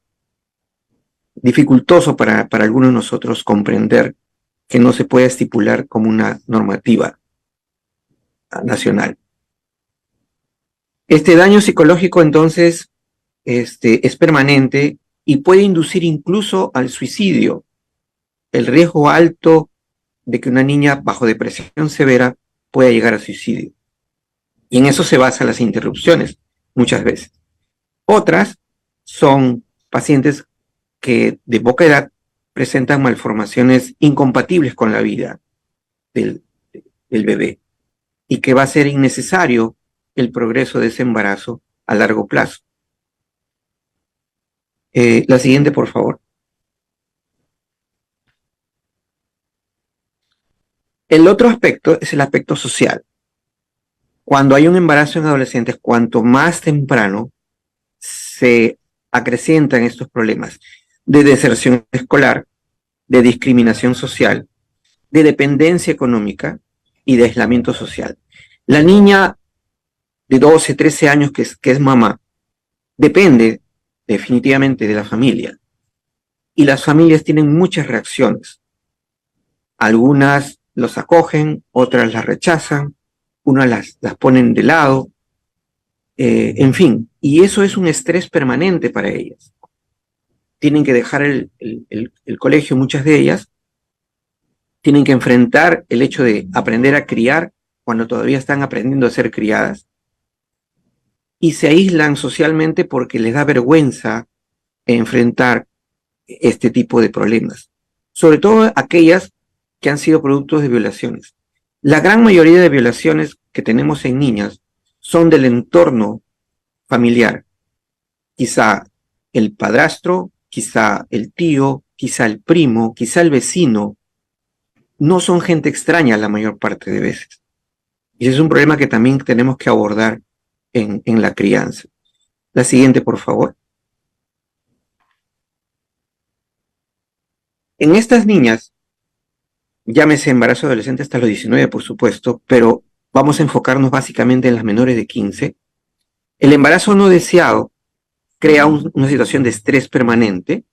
dificultoso para algunos de nosotros comprender que no se puede estipular como una normativa nacional. Este daño psicológico entonces es permanente y puede inducir incluso al suicidio. El riesgo alto de que una niña bajo depresión severa pueda llegar a suicidio. Y en eso se basan las interrupciones, muchas veces. Otras son pacientes que de poca edad presentan malformaciones incompatibles con la vida del bebé y que va a ser innecesario el progreso de ese embarazo a largo plazo. La siguiente, por favor. El otro aspecto es el aspecto social. Cuando hay un embarazo en adolescentes, cuanto más temprano se acrecientan estos problemas de deserción escolar, de discriminación social, de dependencia económica y de aislamiento social. La niña de 12, 13 años que es mamá, depende definitivamente de la familia. Y las familias tienen muchas reacciones. Algunas los acogen, otras las rechazan, unas las ponen de lado, en fin. Y eso es un estrés permanente para ellas. Tienen que dejar el colegio, muchas de ellas, tienen que enfrentar el hecho de aprender a criar cuando todavía están aprendiendo a ser criadas, y se aíslan socialmente porque les da vergüenza enfrentar este tipo de problemas, sobre todo aquellas que han sido productos de violaciones. La gran mayoría de violaciones que tenemos en niñas son del entorno familiar, quizá el padrastro, quizá el tío, quizá el primo, quizá el vecino. No son gente extraña la mayor parte de veces. Y ese es un problema que también tenemos que abordar en la crianza. La siguiente, por favor. En estas niñas, llámese embarazo adolescente hasta los 19, por supuesto, pero vamos a enfocarnos básicamente en las menores de 15. El embarazo no deseado crea una situación de estrés permanente,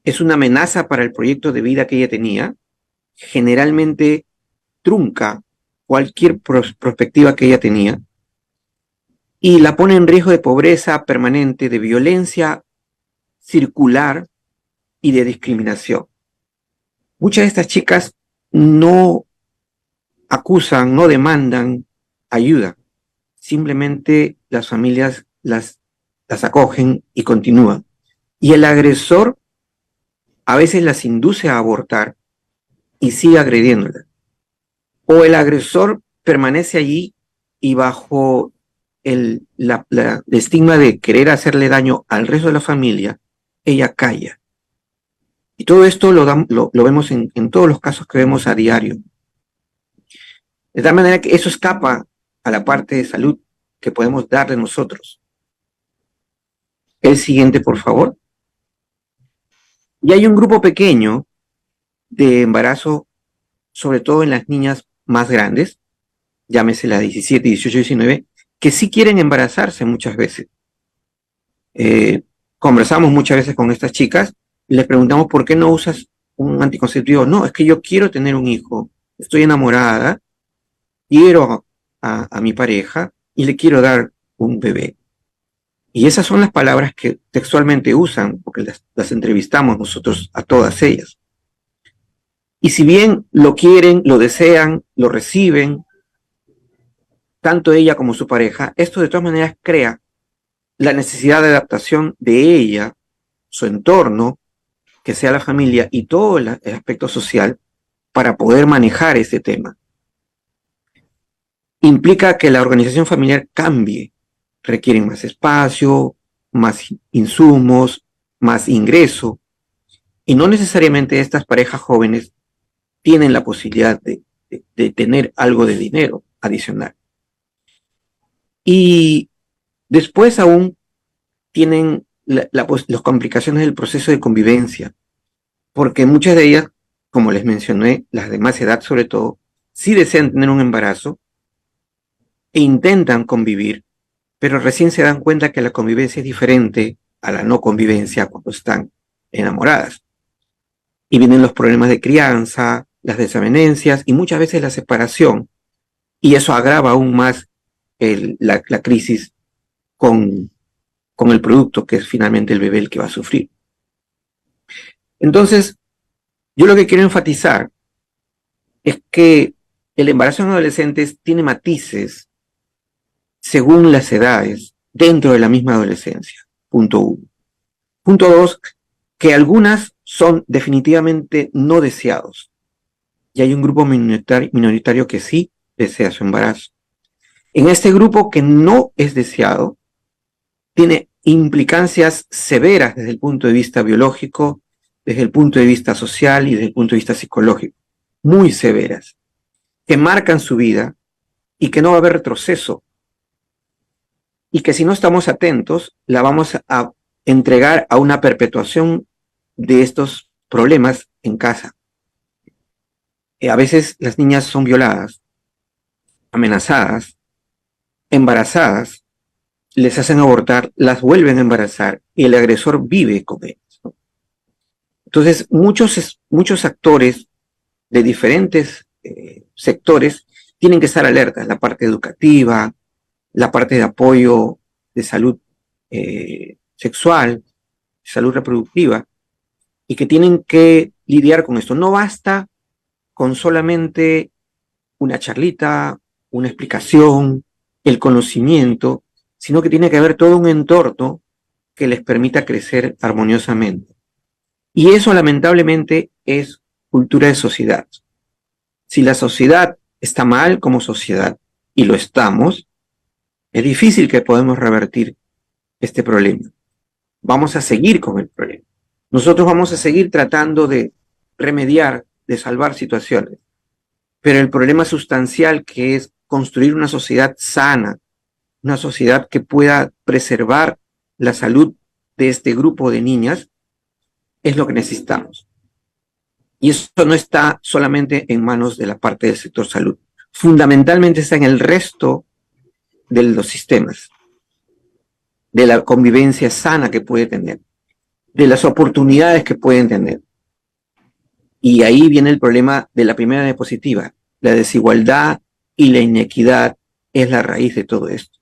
es una amenaza para el proyecto de vida que ella tenía, generalmente trunca cualquier perspectiva que ella tenía y la pone en riesgo de pobreza permanente, de violencia circular y de discriminación. Muchas de estas chicas no acusan, no demandan ayuda, simplemente las familias las acogen y continúan. Y el agresor a veces las induce a abortar y sigue agrediéndolas. O el agresor permanece allí y bajo el estigma de querer hacerle daño al resto de la familia, ella calla. Y todo esto lo vemos en todos los casos que vemos a diario. De tal manera que eso escapa a la parte de salud que podemos darle nosotros. El siguiente, por favor. Y hay un grupo pequeño de embarazo, sobre todo en las niñas más grandes, llámese las 17, 18, 19, que sí quieren embarazarse muchas veces. Conversamos muchas veces con estas chicas y les preguntamos ¿por qué no usas un anticonceptivo? No, es que yo quiero tener un hijo, estoy enamorada, quiero a mi pareja y le quiero dar un bebé. Y esas son las palabras que textualmente usan, porque las entrevistamos nosotros a todas ellas. Y si bien lo quieren, lo desean, lo reciben, tanto ella como su pareja, esto de todas maneras crea la necesidad de adaptación de ella, su entorno, que sea la familia y todo el aspecto social para poder manejar ese tema. Implica que la organización familiar cambie, requieren más espacio, más insumos, más ingreso, y no necesariamente estas parejas jóvenes tienen la posibilidad de tener algo de dinero adicional. Y después aún tienen las complicaciones del proceso de convivencia, porque muchas de ellas, como les mencioné, las de más edad sobre todo, sí desean tener un embarazo e intentan convivir, pero recién se dan cuenta que la convivencia es diferente a la no convivencia cuando están enamoradas. Y vienen los problemas de crianza, las desavenencias y muchas veces la separación, y eso agrava aún más la crisis con el producto, que es finalmente el bebé el que va a sufrir. Entonces, yo lo que quiero enfatizar es que el embarazo en adolescentes tiene matices según las edades dentro de la misma adolescencia. Punto 1. Punto 2, que algunas son definitivamente no deseados. Y hay un grupo minoritario que sí desea su embarazo. En este grupo que no es deseado, tiene implicancias severas desde el punto de vista biológico, desde el punto de vista social y desde el punto de vista psicológico. Muy severas, que marcan su vida y que no va a haber retroceso. Y que si no estamos atentos, la vamos a entregar a una perpetuación de estos problemas en casa. A veces las niñas son violadas, amenazadas, embarazadas, les hacen abortar, las vuelven a embarazar y el agresor vive con ellas, ¿no? Entonces, muchos actores de diferentes sectores tienen que estar alertas, la parte educativa, la parte de apoyo de salud sexual, salud reproductiva, y que tienen que lidiar con esto. No basta con solamente una charlita, una explicación, el conocimiento, sino que tiene que haber todo un entorno que les permita crecer armoniosamente. Y eso lamentablemente es cultura de sociedad. Si la sociedad está mal como sociedad, y lo estamos, es difícil que podamos revertir este problema. Vamos a seguir con el problema. Nosotros vamos a seguir tratando de remediar, de salvar situaciones. Pero el problema sustancial, que es construir una sociedad sana, una sociedad que pueda preservar la salud de este grupo de niñas, es lo que necesitamos. Y eso no está solamente en manos de la parte del sector salud. fundamentalmente está en el resto de los sistemas, de la convivencia sana que puede tener, de las oportunidades que pueden tener. Y ahí viene el problema de la primera diapositiva. La desigualdad y la inequidad es la raíz de todo esto.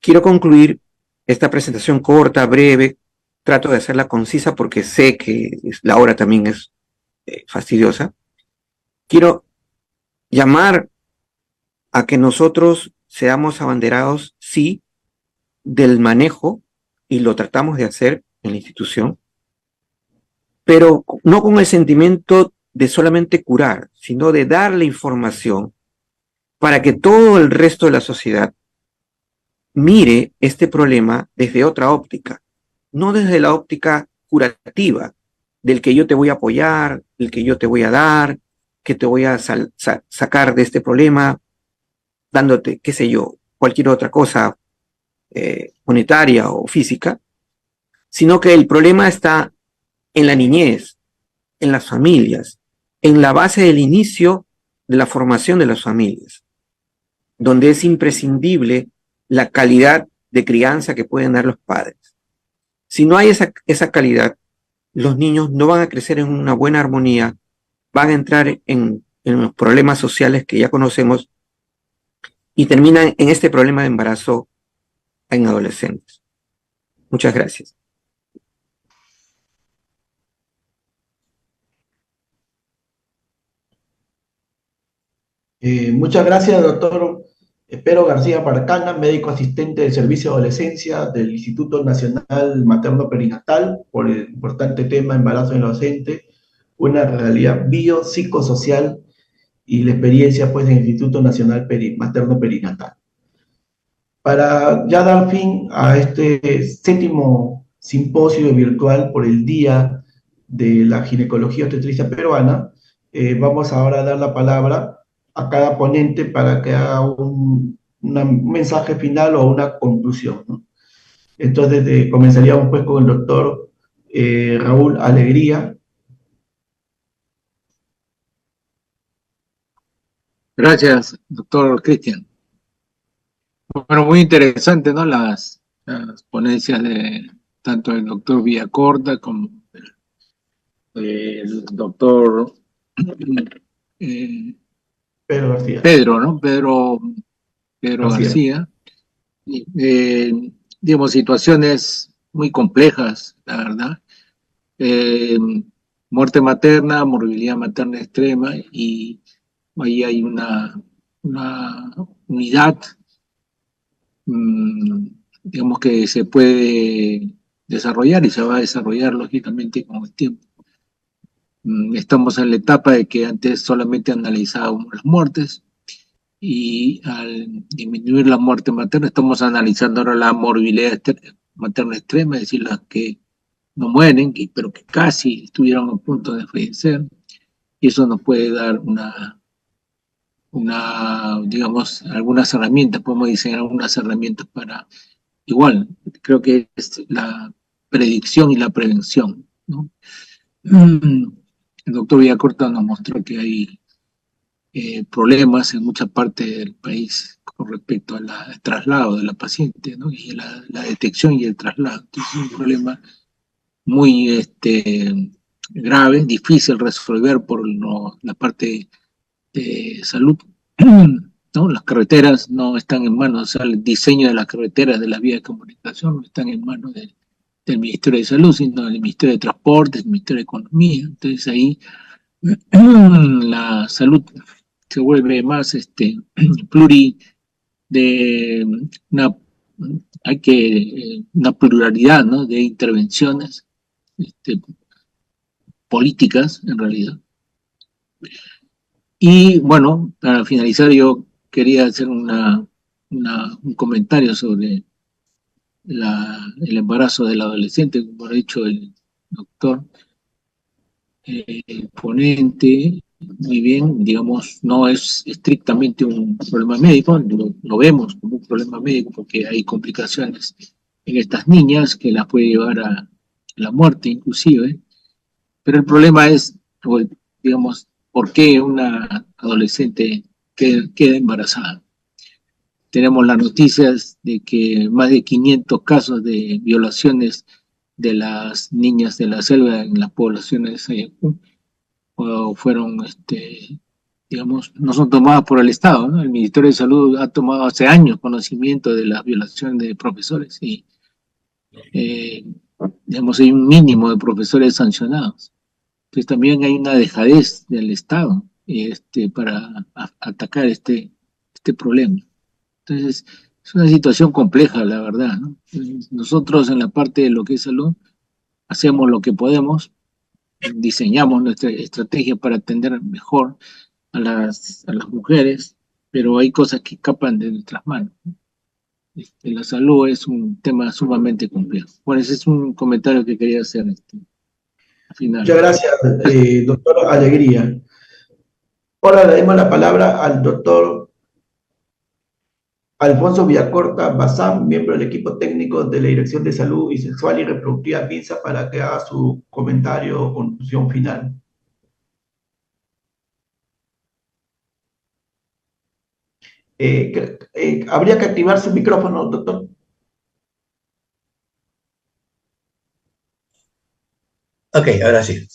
Quiero concluir esta presentación corta, breve. Trato de hacerla concisa porque sé que la hora también es fastidiosa. Quiero llamar a que nosotros seamos abanderados, sí, del manejo, y lo tratamos de hacer en la institución, pero no con el sentimiento de solamente curar, sino de darle información para que todo el resto de la sociedad mire este problema desde otra óptica, no desde la óptica curativa, del que yo te voy a apoyar, del que yo te voy a dar, que te voy a sacar de este problema, dándote, qué sé yo, cualquier otra cosa monetaria o física, sino que el problema está en la niñez, en las familias, en la base del inicio de la formación de las familias, donde es imprescindible la calidad de crianza que pueden dar los padres. Si no hay esa calidad, los niños no van a crecer en una buena armonía, van a entrar en los problemas sociales que ya conocemos y terminan en este problema de embarazo en adolescentes. Muchas gracias. Muchas gracias, doctor Espero García Parcana, médico asistente del Servicio de Adolescencia del Instituto Nacional Materno Perinatal, por el importante tema embarazo en adolescente, una realidad biopsicosocial y la experiencia pues, del Instituto Nacional Materno Perinatal. Para ya dar fin a este 7º simposio virtual por el Día de la Ginecología Obstetricia Peruana, vamos ahora a dar la palabra a cada ponente para que haga un mensaje final o una conclusión, ¿no? Entonces comenzaríamos pues con el doctor Raúl Alegría. Gracias, doctor Cristian. Bueno, muy interesante, ¿no? Las ponencias de tanto el doctor Villacorta como el doctor Pedro García. Pedro, ¿no? Pedro García. Digamos, situaciones muy complejas, la verdad. Muerte materna, morbilidad materna extrema, y ahí hay una unidad, digamos, que se puede desarrollar y se va a desarrollar lógicamente con el tiempo. Estamos en la etapa de que antes solamente analizábamos las muertes, y al disminuir la muerte materna estamos analizando ahora la morbilidad materna extrema, es decir, las que no mueren, pero que casi estuvieron a punto de fallecer, y eso nos puede dar digamos, algunas herramientas, podemos diseñar algunas herramientas para, igual, creo que es la predicción y la prevención, ¿no? El doctor Villacorta nos mostró que hay problemas en mucha parte del país con respecto al traslado de la paciente, ¿no? Y la detección y el traslado. Entonces, es un problema muy grave, difícil resolver por la parte de salud, ¿no? Las carreteras no están en manos, o sea, el diseño de las carreteras, de las vías de comunicación, no están en manos del Ministerio de Salud, sino del Ministerio de Transportes, del Ministerio de Economía. Entonces ahí la salud se vuelve más una pluralidad, ¿no?, de intervenciones políticas, en realidad. Y bueno, para finalizar, yo quería hacer un comentario sobre el embarazo del adolescente, como ha dicho el doctor ponente. Muy bien, digamos, no es estrictamente un problema médico, lo vemos como un problema médico porque hay complicaciones en estas niñas que las puede llevar a la muerte inclusive, pero el problema es, digamos, por qué una adolescente queda embarazada. Tenemos las noticias de que más de 500 casos de violaciones de las niñas de la selva en las poblaciones de Sayacú fueron, digamos, no son tomadas por el Estado, ¿no? El Ministerio de Salud ha tomado hace años conocimiento de las violaciones de profesores y, digamos, hay un mínimo de profesores sancionados. Entonces también hay una dejadez del Estado para atacar este problema. Entonces, es una situación compleja, la verdad, ¿no? Nosotros en la parte de lo que es salud, hacemos lo que podemos, diseñamos nuestra estrategia para atender mejor a las mujeres, pero hay cosas que escapan de nuestras manos. La salud es un tema sumamente complejo. Bueno, ese es un comentario que quería hacer al final. Muchas gracias, doctor Alegría. Ahora le damos la palabra al doctor Alfonso Villacorta Bazán, miembro del equipo técnico de la Dirección de Salud y Sexual y Reproductiva PINSA, para que haga su comentario o conclusión final. Habría que activar su micrófono, doctor. Ok, ahora sí.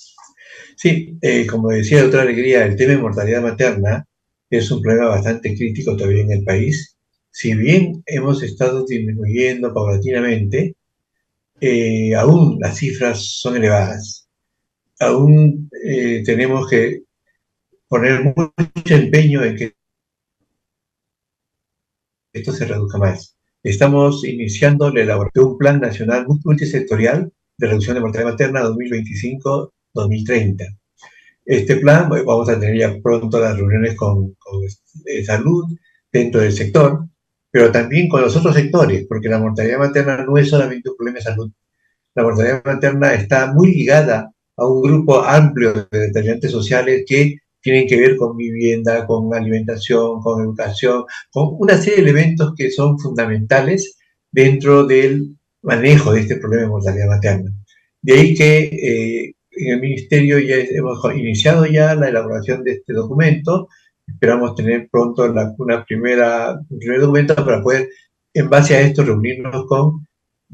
Sí, como decía doctora Alegría, el tema de mortalidad materna es un problema bastante crítico todavía en el país. Si bien hemos estado disminuyendo paulatinamente, aún las cifras son elevadas. Aún tenemos que poner mucho empeño en que esto se reduzca más. Estamos iniciando la elaboración de un plan nacional multisectorial de reducción de mortalidad materna 2025-2030. Este plan, vamos a tener ya pronto las reuniones con salud dentro del sector, pero también con los otros sectores, porque la mortalidad materna no es solamente un problema de salud. La mortalidad materna está muy ligada a un grupo amplio de determinantes sociales que tienen que ver con vivienda, con alimentación, con educación, con una serie de elementos que son fundamentales dentro del manejo de este problema de mortalidad materna. De ahí que en el Ministerio ya hemos iniciado ya la elaboración de este documento. Esperamos tener pronto un primer documento para poder, en base a esto, reunirnos con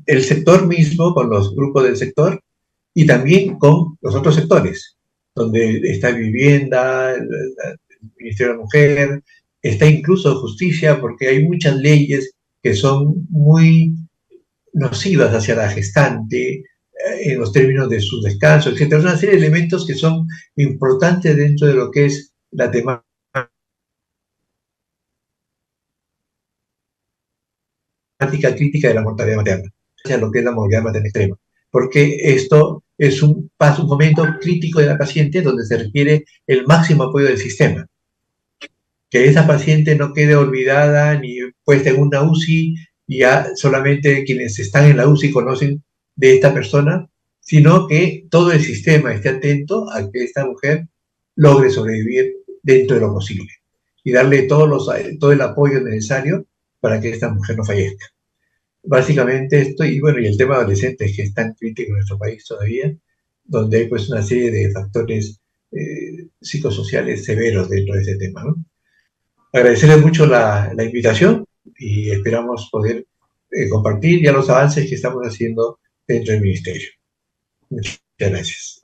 el sector mismo, con los grupos del sector y también con los otros sectores, donde está vivienda, el Ministerio de la Mujer, está incluso justicia, porque hay muchas leyes que son muy nocivas hacia la gestante, en los términos de su descanso, etc. Una serie de elementos que son importantes dentro de lo que es la temática crítica de la mortalidad materna, hacia lo que es la mortalidad materna extrema, porque esto es un momento crítico de la paciente donde se requiere el máximo apoyo del sistema. Que esa paciente no quede olvidada ni puesta en una UCI y ya solamente quienes están en la UCI conocen de esta persona, sino que todo el sistema esté atento a que esta mujer logre sobrevivir dentro de lo posible y darle todo el apoyo necesario para que esta mujer no fallezca. Básicamente esto, y bueno, y el tema adolescente que es tan crítico en nuestro país todavía, donde hay pues una serie de factores psicosociales severos dentro de este tema, ¿no? Agradecerles mucho la invitación y esperamos poder compartir ya los avances que estamos haciendo dentro del Ministerio. Muchas gracias.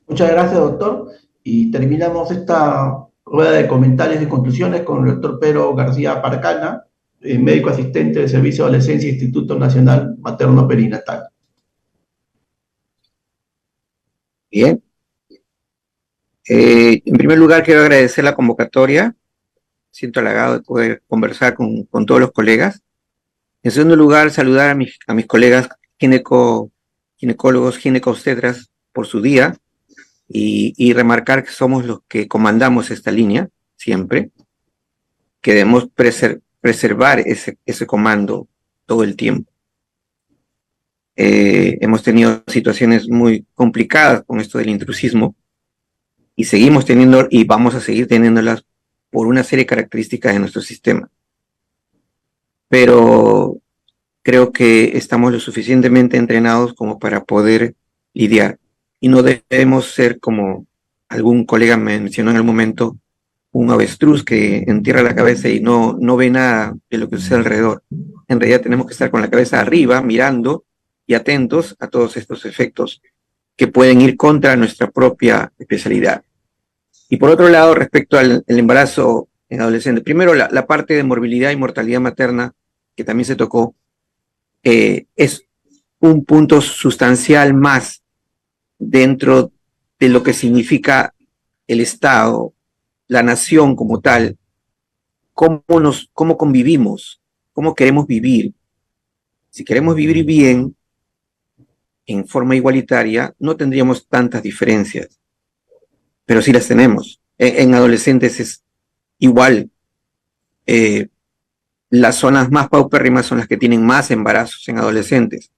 Muchas gracias, doctor. Y terminamos esta rueda de comentarios y conclusiones con el doctor Pedro García Parcana, médico asistente del Servicio de Adolescencia Instituto Nacional Materno Perinatal. Bien. En primer lugar, quiero agradecer la convocatoria. Siento halagado de poder conversar con todos los colegas. En segundo lugar, saludar a mis colegas ginecólogos, ginecobstetras por su día y remarcar que somos los que comandamos esta línea siempre, que debemos preservar ese comando todo el tiempo. Hemos tenido situaciones muy complicadas con esto del intrusismo y seguimos teniendo y vamos a seguir teniéndolas por una serie de características de nuestro sistema. Pero creo que estamos lo suficientemente entrenados como para poder lidiar. Y no debemos ser, como algún colega me mencionó en el momento, un avestruz que entierra la cabeza y no ve nada de lo que sucede alrededor. En realidad tenemos que estar con la cabeza arriba, mirando y atentos a todos estos efectos que pueden ir contra nuestra propia especialidad. Y por otro lado, respecto al embarazo en adolescentes, primero la parte de morbilidad y mortalidad materna, que también se tocó, es un punto sustancial más dentro de lo que significa el Estado, la nación como tal, cómo convivimos, cómo queremos vivir. Si queremos vivir bien, en forma igualitaria, no tendríamos tantas diferencias, pero sí las tenemos. En adolescentes es igual. Las zonas más paupérrimas son las que tienen más embarazos en adolescentes.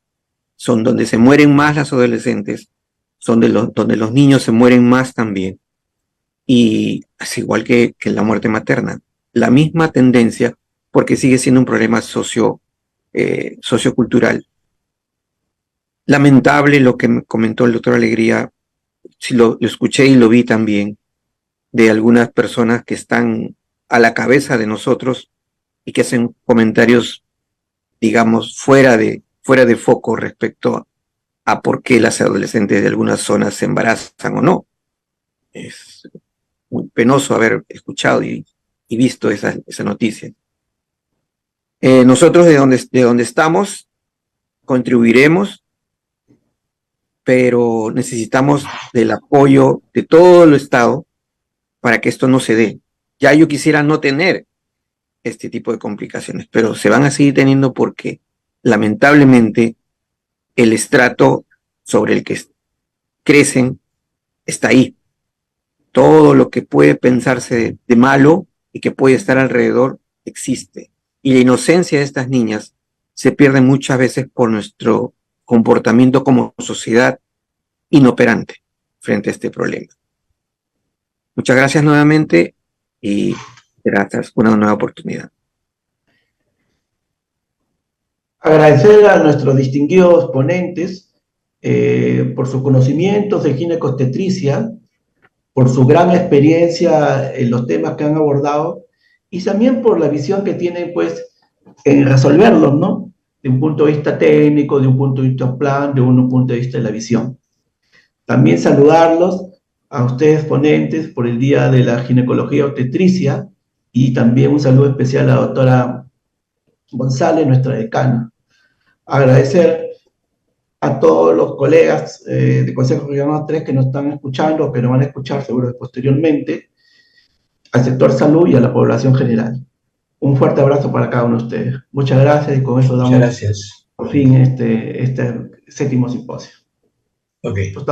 Son donde se mueren más las adolescentes, son donde los niños se mueren más también. Y es igual que la muerte materna. La misma tendencia, porque sigue siendo un problema sociocultural. Lamentable lo que me comentó el doctor Alegría, sí lo escuché y lo vi también, de algunas personas que están a la cabeza de nosotros y que hacen comentarios, digamos, fuera de foco respecto a por qué las adolescentes de algunas zonas se embarazan o no. Es muy penoso haber escuchado y visto esa noticia. Nosotros de donde estamos contribuiremos, pero necesitamos del apoyo de todo el Estado para que esto no se dé. Ya yo quisiera no tener este tipo de complicaciones, pero se van a seguir teniendo porque lamentablemente el estrato sobre el que crecen está ahí. Todo lo que puede pensarse de malo y que puede estar alrededor existe. Y la inocencia de estas niñas se pierde muchas veces por nuestro comportamiento como sociedad inoperante frente a este problema. Muchas gracias nuevamente y gracias por una nueva oportunidad. Agradecer a nuestros distinguidos ponentes por sus conocimientos de ginecobstetricia, por su gran experiencia en los temas que han abordado y también por la visión que tienen, pues, en resolverlos, ¿no? De un punto de vista técnico, de un punto de vista plan, de un punto de vista de la visión. También saludarlos a ustedes ponentes por el Día de la Ginecología Obstetricia y también un saludo especial a la doctora González, nuestra decana. Agradecer a todos los colegas de Consejo Regional 3 que nos están escuchando o que nos van a escuchar seguro posteriormente, al sector salud y a la población general. Un fuerte abrazo para cada uno de ustedes. Muchas gracias y con eso damos por fin este séptimo simposio. Ok. Pues